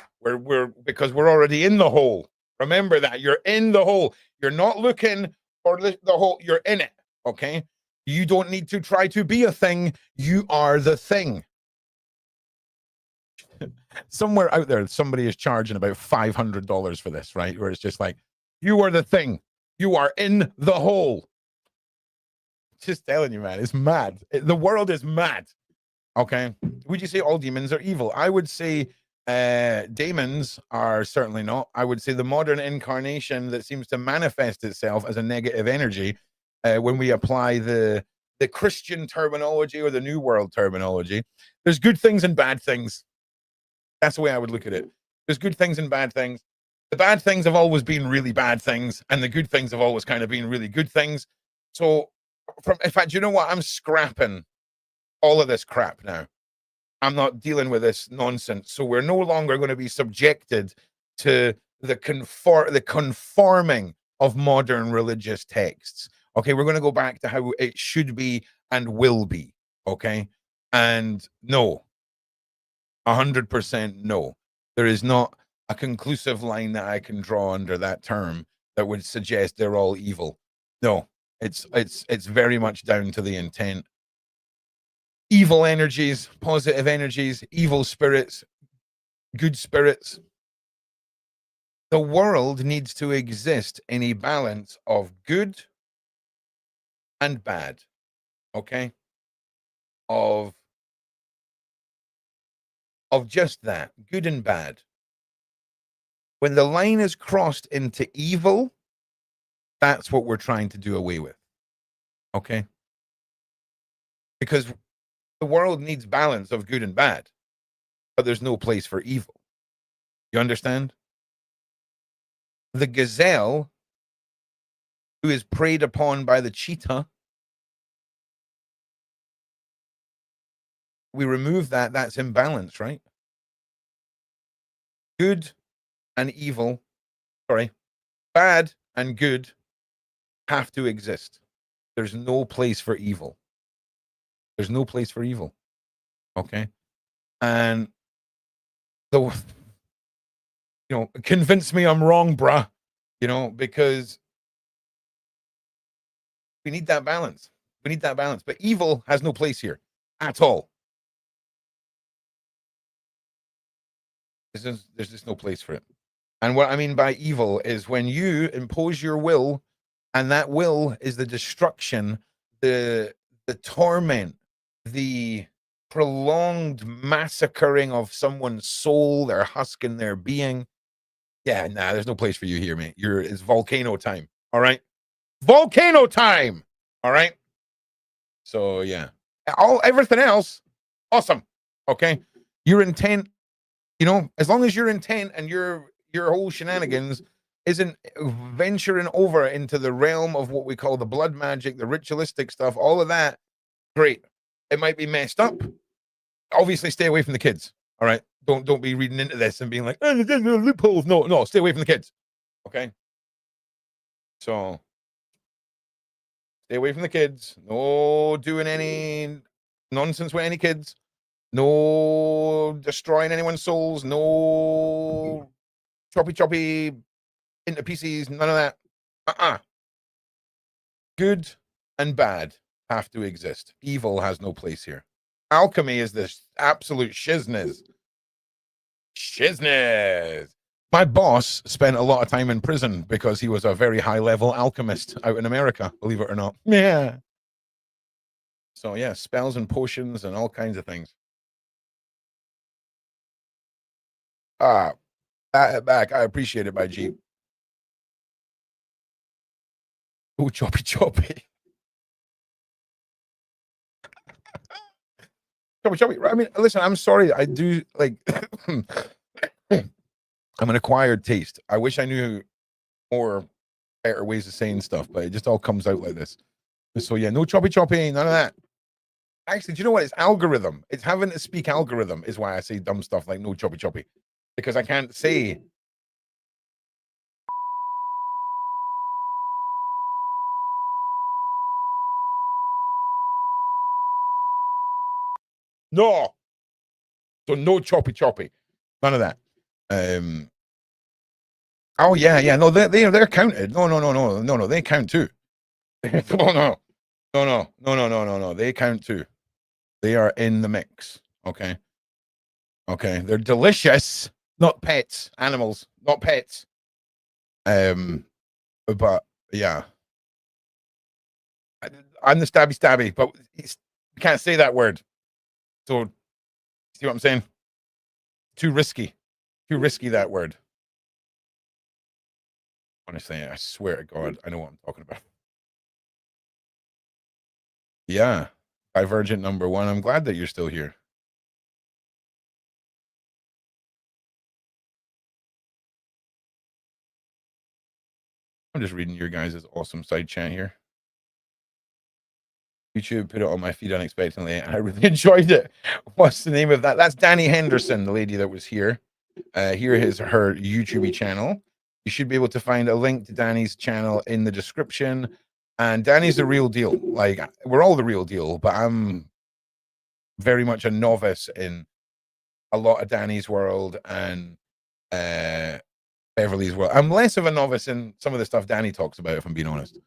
Because we're already in the hole. Remember that you're in the hole. You're not looking for the hole. You're in it. Okay. You don't need to try to be a thing. You are the thing. Somewhere out there, somebody is charging about $500 for this, right? Where it's just like, you are the thing. You are in the hole. Just telling you, man, it's mad. The world is mad. Okay. Would you say all demons are evil? I would say demons are certainly not. I would say the modern incarnation that seems to manifest itself as a negative energy, when we apply the Christian terminology or the New World terminology, there's good things and bad things. That's the way I would look at it. There's good things and bad things. The bad things have always been really bad things, and the good things have always kind of been really good things. So, in fact, you know what? I'm scrapping all of this crap now. I'm not dealing with this nonsense. So we're no longer going to be subjected to the conforming of modern religious texts. Okay, we're going to go back to how it should be and will be. Okay, and no, 100% no. There is not a conclusive line that I can draw under that term that would suggest they're all evil. No, it's very much down to the intent. Evil energies, positive energies, evil spirits, good spirits. The world needs to exist in a balance of good and bad. Okay? Of just that, good and bad. When the line is crossed into evil, that's what we're trying to do away with. Okay? Because the world needs balance of good and bad, but there's no place for evil. You understand? The gazelle who is preyed upon by the cheetah, we remove that, that's imbalance, right? Good and evil, bad and good have to exist. There's no place for evil. There's no place for evil. Okay? And convince me I'm wrong, bruh. Because we need that balance. We need that balance. But evil has no place here at all. There's just no place for it. And what I mean by evil is when you impose your will, and that will is the destruction, the torment, the prolonged massacring of someone's soul, their husk and their being. Yeah, there's no place for you here, mate. It's volcano time. All right. Volcano time. All right. So yeah. Everything else, awesome. Okay. Your intent, as long as your intent and your whole shenanigans isn't venturing over into the realm of what we call the blood magic, the ritualistic stuff, all of that, great. It might be messed up. Obviously, stay away from the kids. All right. Don't be reading into this and being like, oh, there's no loopholes. No, stay away from the kids. Okay. So stay away from the kids. No doing any nonsense with any kids. No destroying anyone's souls. No choppy into pieces. None of that. Good and bad have to exist. Evil has no place here. Alchemy is this absolute shizness. My boss spent a lot of time in prison because he was a very high-level alchemist out in America, believe it or not. Yeah. So, yeah, spells and potions and all kinds of things. Back. I appreciate it, my G. Oh, choppy. Choppy. I mean, listen, I'm sorry. I do, like... I'm an acquired taste. I wish I knew more better ways of saying stuff, but it just all comes out like this. So yeah, no choppy, none of that. Actually, do you know what? It's algorithm. It's having to speak algorithm is why I say dumb stuff like no choppy. Because I can't say. No. So no choppy. None of that. Oh yeah. No, they're counted. No. They count too. No. They count too. They are in the mix. Okay. They're delicious, not pets. Animals, not pets. But yeah, I'm the stabby, but you can't say that word. So, see what I'm saying? Too risky that word. Honestly, I swear to God, I know what I'm talking about. Yeah, Divergent number 1. I'm glad that you're still here. I'm just reading your guys' awesome side chat here. YouTube put it on my feed unexpectedly, and I really enjoyed it. What's the name of that? That's Dani Henderson, the lady that was here. Here is her YouTube channel. You should be able to find a link to Dani's channel in the description. And Dani's the real deal. Like, we're all the real deal, but I'm very much a novice in a lot of Dani's world and Beverly's world. I'm less of a novice in some of the stuff Dani talks about, if I'm being honest.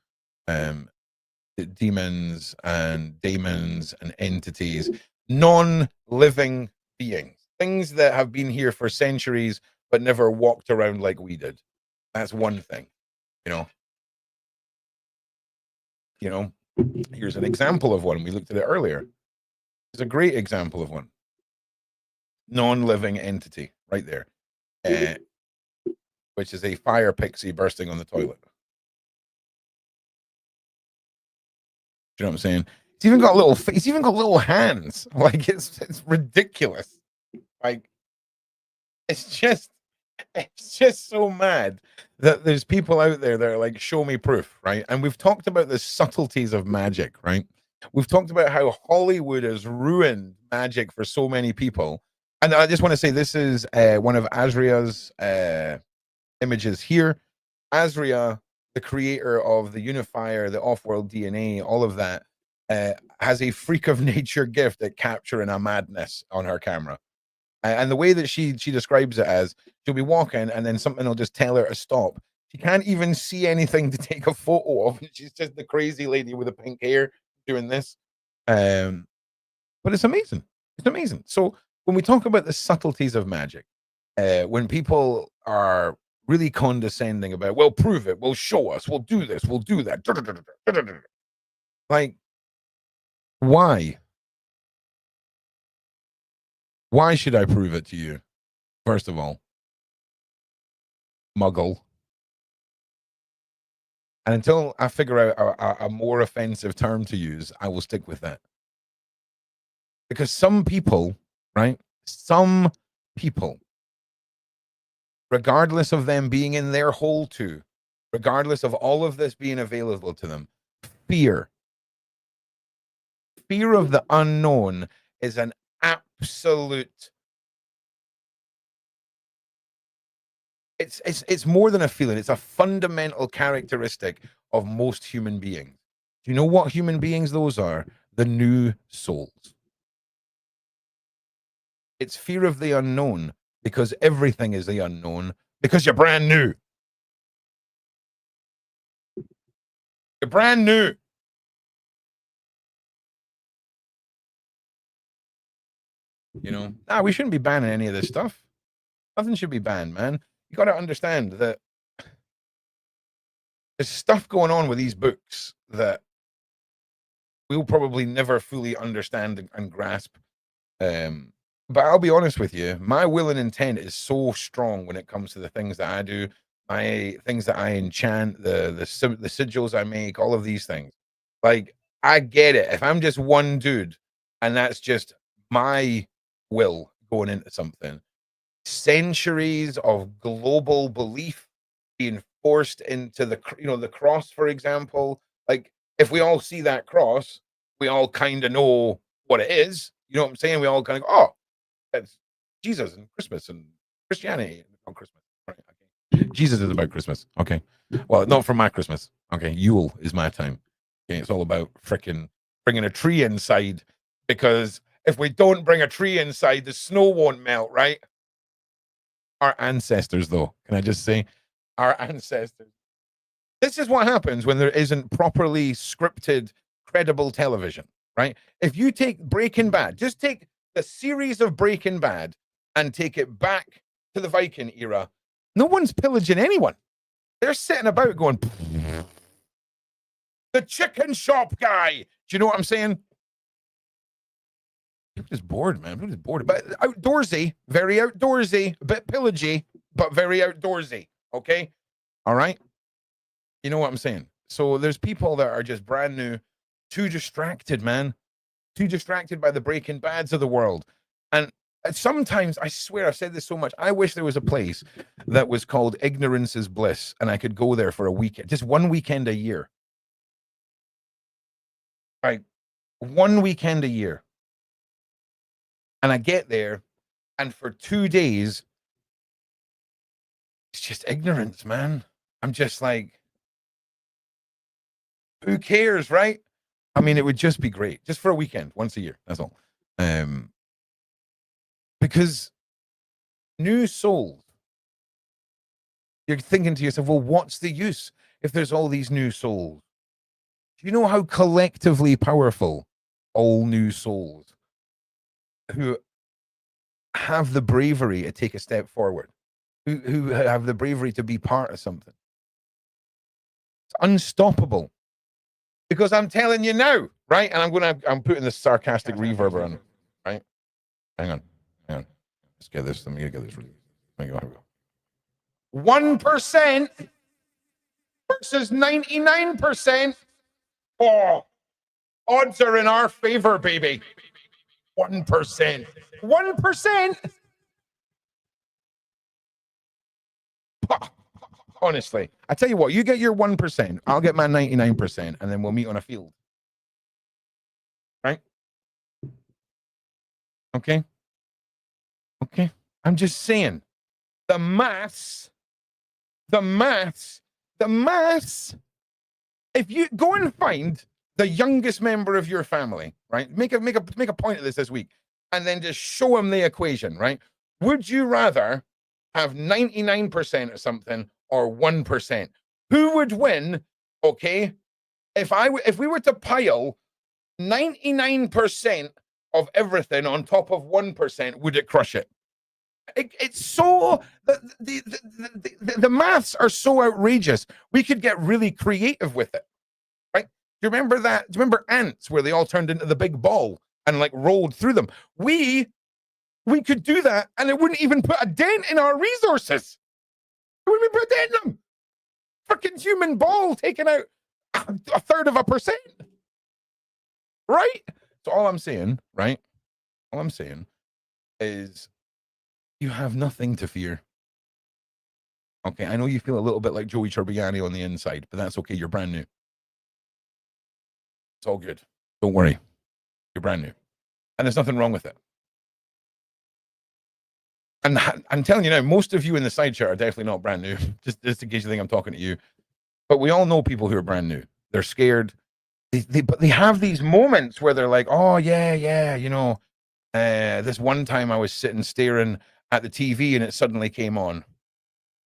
Demons and daemons and entities, non-living beings, things that have been here for centuries but never walked around like we did. That's one thing, you know. Here's an example of one. We looked at it earlier. It's a great example of one. Non-living entity right there, which is a fire pixie bursting on the toilet. You know what I'm saying? It's even got little hands. Like, it's ridiculous. Like, it's just so mad that there's people out there that are like, show me proof, right? And we've talked about the subtleties of magic, right? We've talked about how Hollywood has ruined magic for so many people. And I just want to say, this is one of Azria's images here. Azria, the creator of the unifier, the off-world DNA, all of that, has a freak of nature gift at capturing a madness on her camera. And the way that she describes it as, she'll be walking and then something will just tell her to stop. She can't even see anything to take a photo of. She's just the crazy lady with the pink hair doing this. But it's amazing. It's amazing. So when we talk about the subtleties of magic, when people are really condescending about, well, prove it, well, show us, we'll do this, we'll do that. Like, why? Why should I prove it to you? First of all, muggle. And until I figure out a more offensive term to use, I will stick with that. Because some people, right? Some people, regardless of them being in their hole too, regardless of all of this being available to them, fear of the unknown is an absolute, it's more than a feeling. It's a fundamental characteristic of most human beings. Do you know what human beings those are? The new souls. It's fear of the unknown, because everything is the unknown, because you're brand new. You're brand new. You know, we shouldn't be banning any of this stuff. Nothing should be banned, man. You got to understand that there's stuff going on with these books that we'll probably never fully understand and grasp. But I'll be honest with you, my will and intent is so strong when it comes to the things that I do, my things that I enchant, the sigils I make, all of these things. Like, I get it. If I'm just one dude and that's just my will going into something, centuries of global belief being forced into the cross, for example. Like, if we all see that cross, we all kind of know what it is. You know what I'm saying? We all kind of go, oh, that's Jesus and Christmas and Christianity on Christmas. Right, okay. Jesus is about Christmas. Okay. Well, not for my Christmas. Okay. Yule is my time. Okay. It's all about freaking bringing a tree inside, because if we don't bring a tree inside, the snow won't melt, right? Our ancestors, though, can I just say, our ancestors. This is what happens when there isn't properly scripted, credible television, right? If you take Breaking Bad, just take the series of Breaking Bad and take it back to the Viking era, no one's pillaging anyone. They're sitting about going, the chicken shop guy. Do you know what I'm saying? People just bored, man. People just bored. But outdoorsy, very outdoorsy, a bit pillagey, but very outdoorsy. Okay? All right? You know what I'm saying? So there's people that are just brand new, too distracted, man. Too distracted by the Breaking Bads of the world. And sometimes, I swear, I've said this so much, I wish there was a place that was called Ignorance is Bliss, and I could go there for a weekend, just one weekend a year. Right? One weekend a year. And I get there, and for 2 days, it's just ignorance, man. I'm just like, who cares, right? I mean, it would just be great, just for a weekend, once a year. That's all. Because new souls, you're thinking to yourself, well, what's the use if there's all these new souls? Do you know how collectively powerful all new souls who have the bravery to take a step forward, who have the bravery to be part of something? It's unstoppable. Because I'm telling you now, right? And I'm putting this sarcastic reverb on, right? Hang on. Let's get this. Let me get this released. Here we go. 1% versus 99%. Oh, odds are in our favor, baby. 1%. 1%. Honestly, I tell you what, you get your 1%, I'll get my 99%, and then we'll meet on a field. Right? Okay? Okay? I'm just saying, the maths, if you go and find the youngest member of your family, right? Make a point of this week, and then just show them the equation, right? Would you rather have 99% of something or 1%? Who would win? Okay, if we were to pile 99% of everything on top of 1%, would it crush it? It's so the maths are so outrageous. We could get really creative with it, right? Do you remember that? Do you remember ants where they all turned into the big ball and like rolled through them? We could do that, and it wouldn't even put a dent in our resources. It wouldn't even put a dent in them. Freaking human ball taking out 1/3%, right? So all I'm saying, right? All I'm saying is, you have nothing to fear. Okay, I know you feel a little bit like Joey Tribbiani on the inside, but that's okay. You're brand new. It's all good. Don't worry. You're brand new. And there's nothing wrong with it. And I'm telling you now, most of you in the side chat are definitely not brand new, just in case you think I'm talking to you. But we all know people who are brand new. They're scared. But they have these moments where they're like, oh, yeah, you know, this one time I was sitting staring at the TV and it suddenly came on,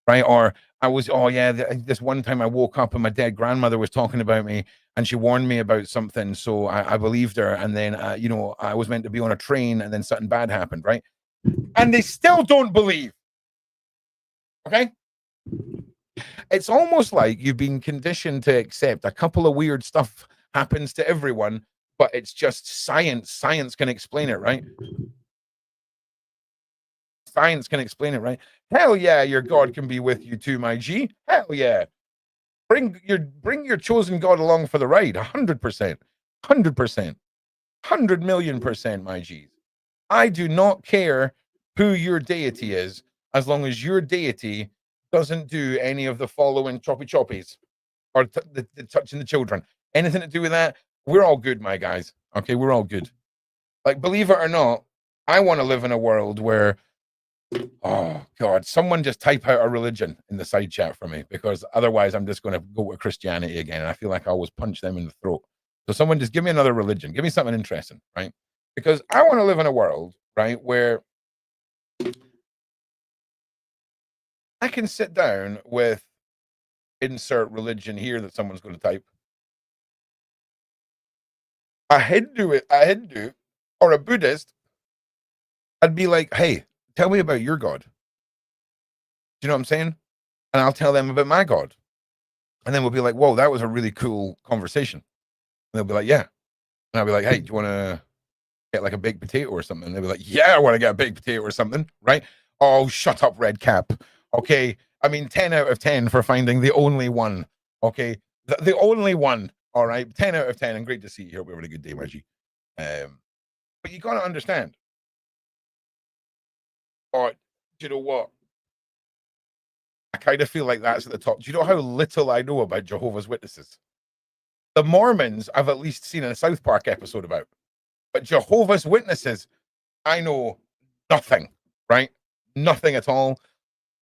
right? Or I was, this one time I woke up and my dead grandmother was talking about me and she warned me about something, so I believed her. And then, you know, I was meant to be on a train and then something bad happened, right? And they still don't believe, okay? It's almost like you've been conditioned to accept a couple of weird stuff happens to everyone, but it's just science. Science can explain it, right? Science can explain it, right? Hell yeah, your God can be with you too, my G. Hell yeah. Bring your chosen God along for the ride. 100%. 100%. 100,000,000%, my G's. I do not care who your deity is, as long as your deity doesn't do any of the following choppies or the touching the children. Anything to do with that, we're all good, my guys. Okay, we're all good. Like, believe it or not, I want to live in a world where, oh God, someone just type out a religion in the side chat for me, because otherwise I'm just going to go with Christianity again. And I feel like I always punch them in the throat. So someone just give me another religion. Give me something interesting, right? Because I want to live in a world, right, where I can sit down with insert religion here that someone's going to type. A Hindu or a Buddhist, I'd be like, hey, tell me about your God. Do you know what I'm saying? And I'll tell them about my God. And then we'll be like, whoa, that was a really cool conversation. And they'll be like, yeah. And I'll be like, hey, do you want to get like a baked potato or something? And they'll be like, yeah, I want to get a baked potato or something, right? Oh, shut up, Red Cap. Okay. I mean, 10 out of 10 for finding the only one. Okay. The only one. All right. 10 out of 10. And great to see you. Hope you have a good day, Magick. But you got to understand. Oh, do you know what? I kind of feel like that's at the top. Do you know how little I know about Jehovah's Witnesses? The Mormons, I've at least seen a South Park episode about. But Jehovah's Witnesses, I know nothing, right? Nothing at all.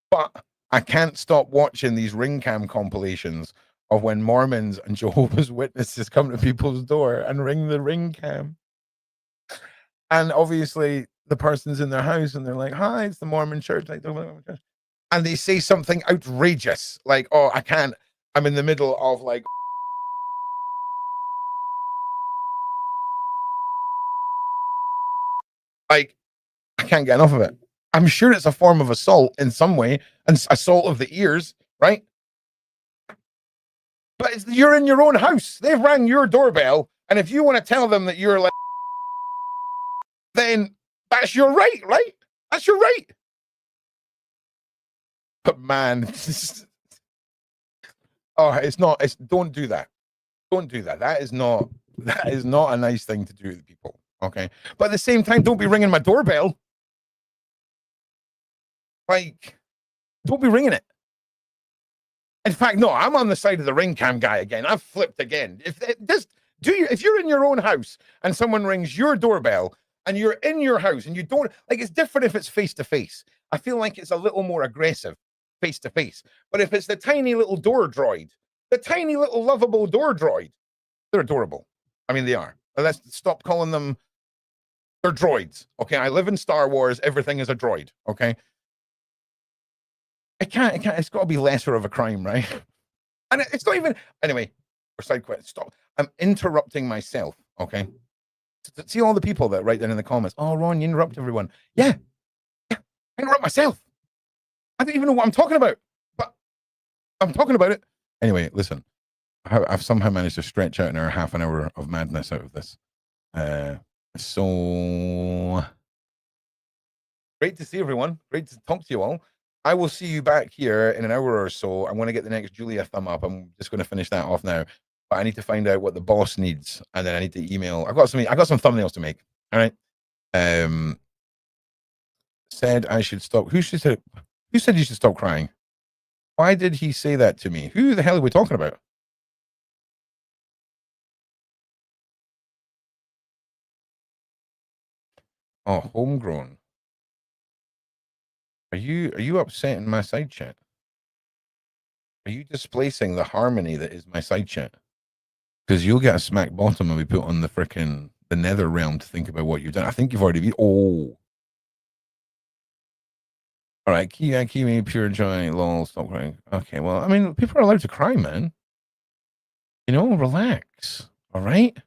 But I can't stop watching these ring cam compilations of when Mormons and Jehovah's Witnesses come to people's door and ring the ring cam. And obviously the person's in their house and they're like, hi, it's the Mormon church. Like, and they say something outrageous. Like, oh, I can't. I'm in the middle of like I can't get enough of it. I'm sure it's a form of assault in some way, and assault of the ears, right? But you're in your own house. They've rang your doorbell, and if you want to tell them that you're like, then that's your right, right? That's your right. But man, oh, it's not. It's don't do that. Don't do that. That is not a nice thing to do with people. Okay, but at the same time, don't be ringing my doorbell. Like, don't be ringing it. In fact, no, I'm on the side of the ring cam guy again. I've flipped again. If you're in your own house and someone rings your doorbell and you're in your house and you don't like, it's different if it's face to face. I feel like it's a little more aggressive face to face. But if it's the tiny little door droid, the tiny little lovable door droid, they're adorable. I mean, they are. Let's stop calling them. They're droids. Okay, I live in Star Wars. Everything is a droid. Okay. It can't. It's got to be lesser of a crime, right? And it's not even. Anyway, or side quest. Stop. I'm interrupting myself. Okay. See all the people that write down in the comments. Oh, Ron, you interrupt everyone. Yeah. I interrupt myself. I don't even know what I'm talking about, but I'm talking about it anyway. Listen, I've somehow managed to stretch out an half an hour of madness out of this. So great to see everyone. Great to talk to you all. I will see you back here in an hour or so. I want to get the next Julia thumb up. I'm just going to finish that off now. But I need to find out what the boss needs, and then I need to email. I got some thumbnails to make. All right. Said I should stop. Who said you should stop crying? Why did he say that to me? Who the hell are we talking about? Oh, homegrown. Are you upsetting my side chat? Are you displacing the harmony that is my side chat? Because you'll get a smack bottom when we put on the nether realm to think about what you've done. I think you've already oh. All right, keep me pure joy, lol, stop crying. Okay, well, I mean, people are allowed to cry, man. You know, relax. All right?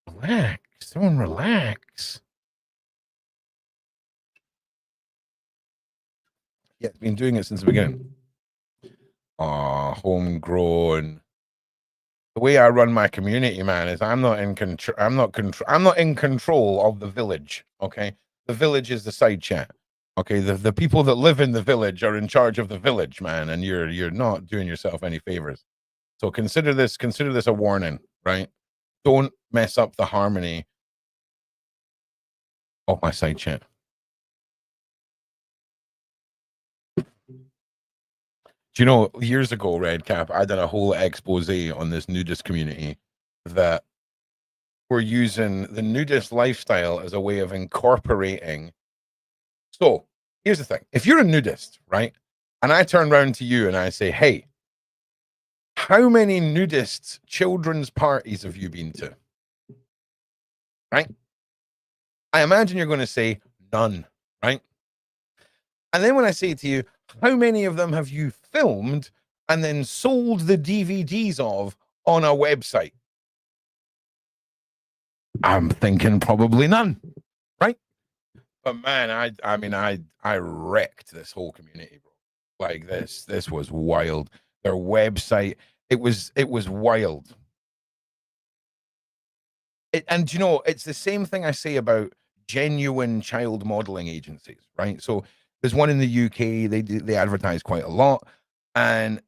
Relax. Everyone relax. Yeah, been doing it since the beginning. Homegrown. The way I run my community, man, is I'm not in control. I'm not in control of the village. Okay, the village is the side chat. Okay, the people that live in the village are in charge of the village, man, and you're not doing yourself any favors. So consider this a warning, right? Don't mess up the harmony of my side chat. Do you know, years ago, Redcap, I did a whole expose on this nudist community that were using the nudist lifestyle as a way of incorporating. So here's the thing. If you're a nudist, right? And I turn around to you and I say, hey, how many nudist children's parties have you been to? right? I imagine you're going to say none, right? And then when I say to you, how many of them have you filmed and then sold the DVDs of on a website? I'm thinking probably none, right? But man, I mean, I wrecked this whole community, bro. Like this was wild. Their website, it was wild. And you know, it's the same thing I say about genuine child modeling agencies, right? So there's one in the UK. They advertise quite a lot, and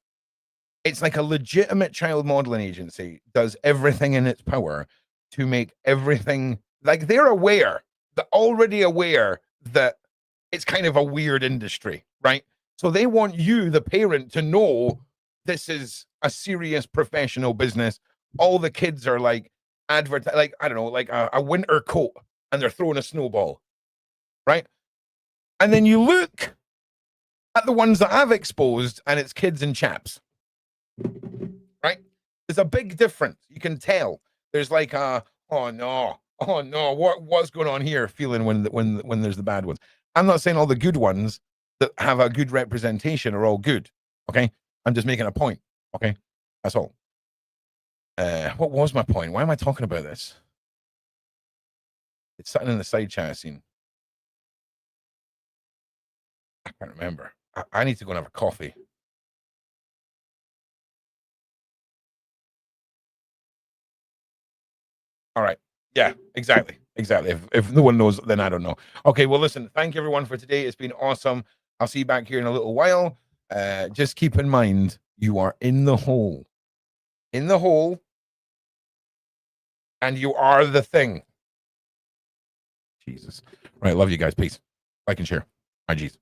it's like a legitimate child modeling agency does everything in its power to make everything like they're already aware that it's kind of a weird industry, right? So they want you, the parent, to know this is a serious professional business. All the kids are like like, I don't know, like a winter coat, and they're throwing a snowball, right? And then you look at the ones that I've exposed, and it's kids and chaps, right? There's a big difference. You can tell. There's like a oh no, what's going on here? Feeling when there's the bad ones. I'm not saying all the good ones that have a good representation are all good. Okay, I'm just making a point. Okay, that's all. What was my point? Why am I talking about this? It's sitting in the side chat scene. I can't remember. I need to go and have a coffee. All right. Yeah, exactly. If no one knows, then I don't know. Okay, well, listen, thank you everyone for today. It's been awesome. I'll see you back here in a little while. Just keep in mind, you are in the hole. In the hole, and you are the thing. Jesus. Right, love you guys. Peace. Like and share. My G's.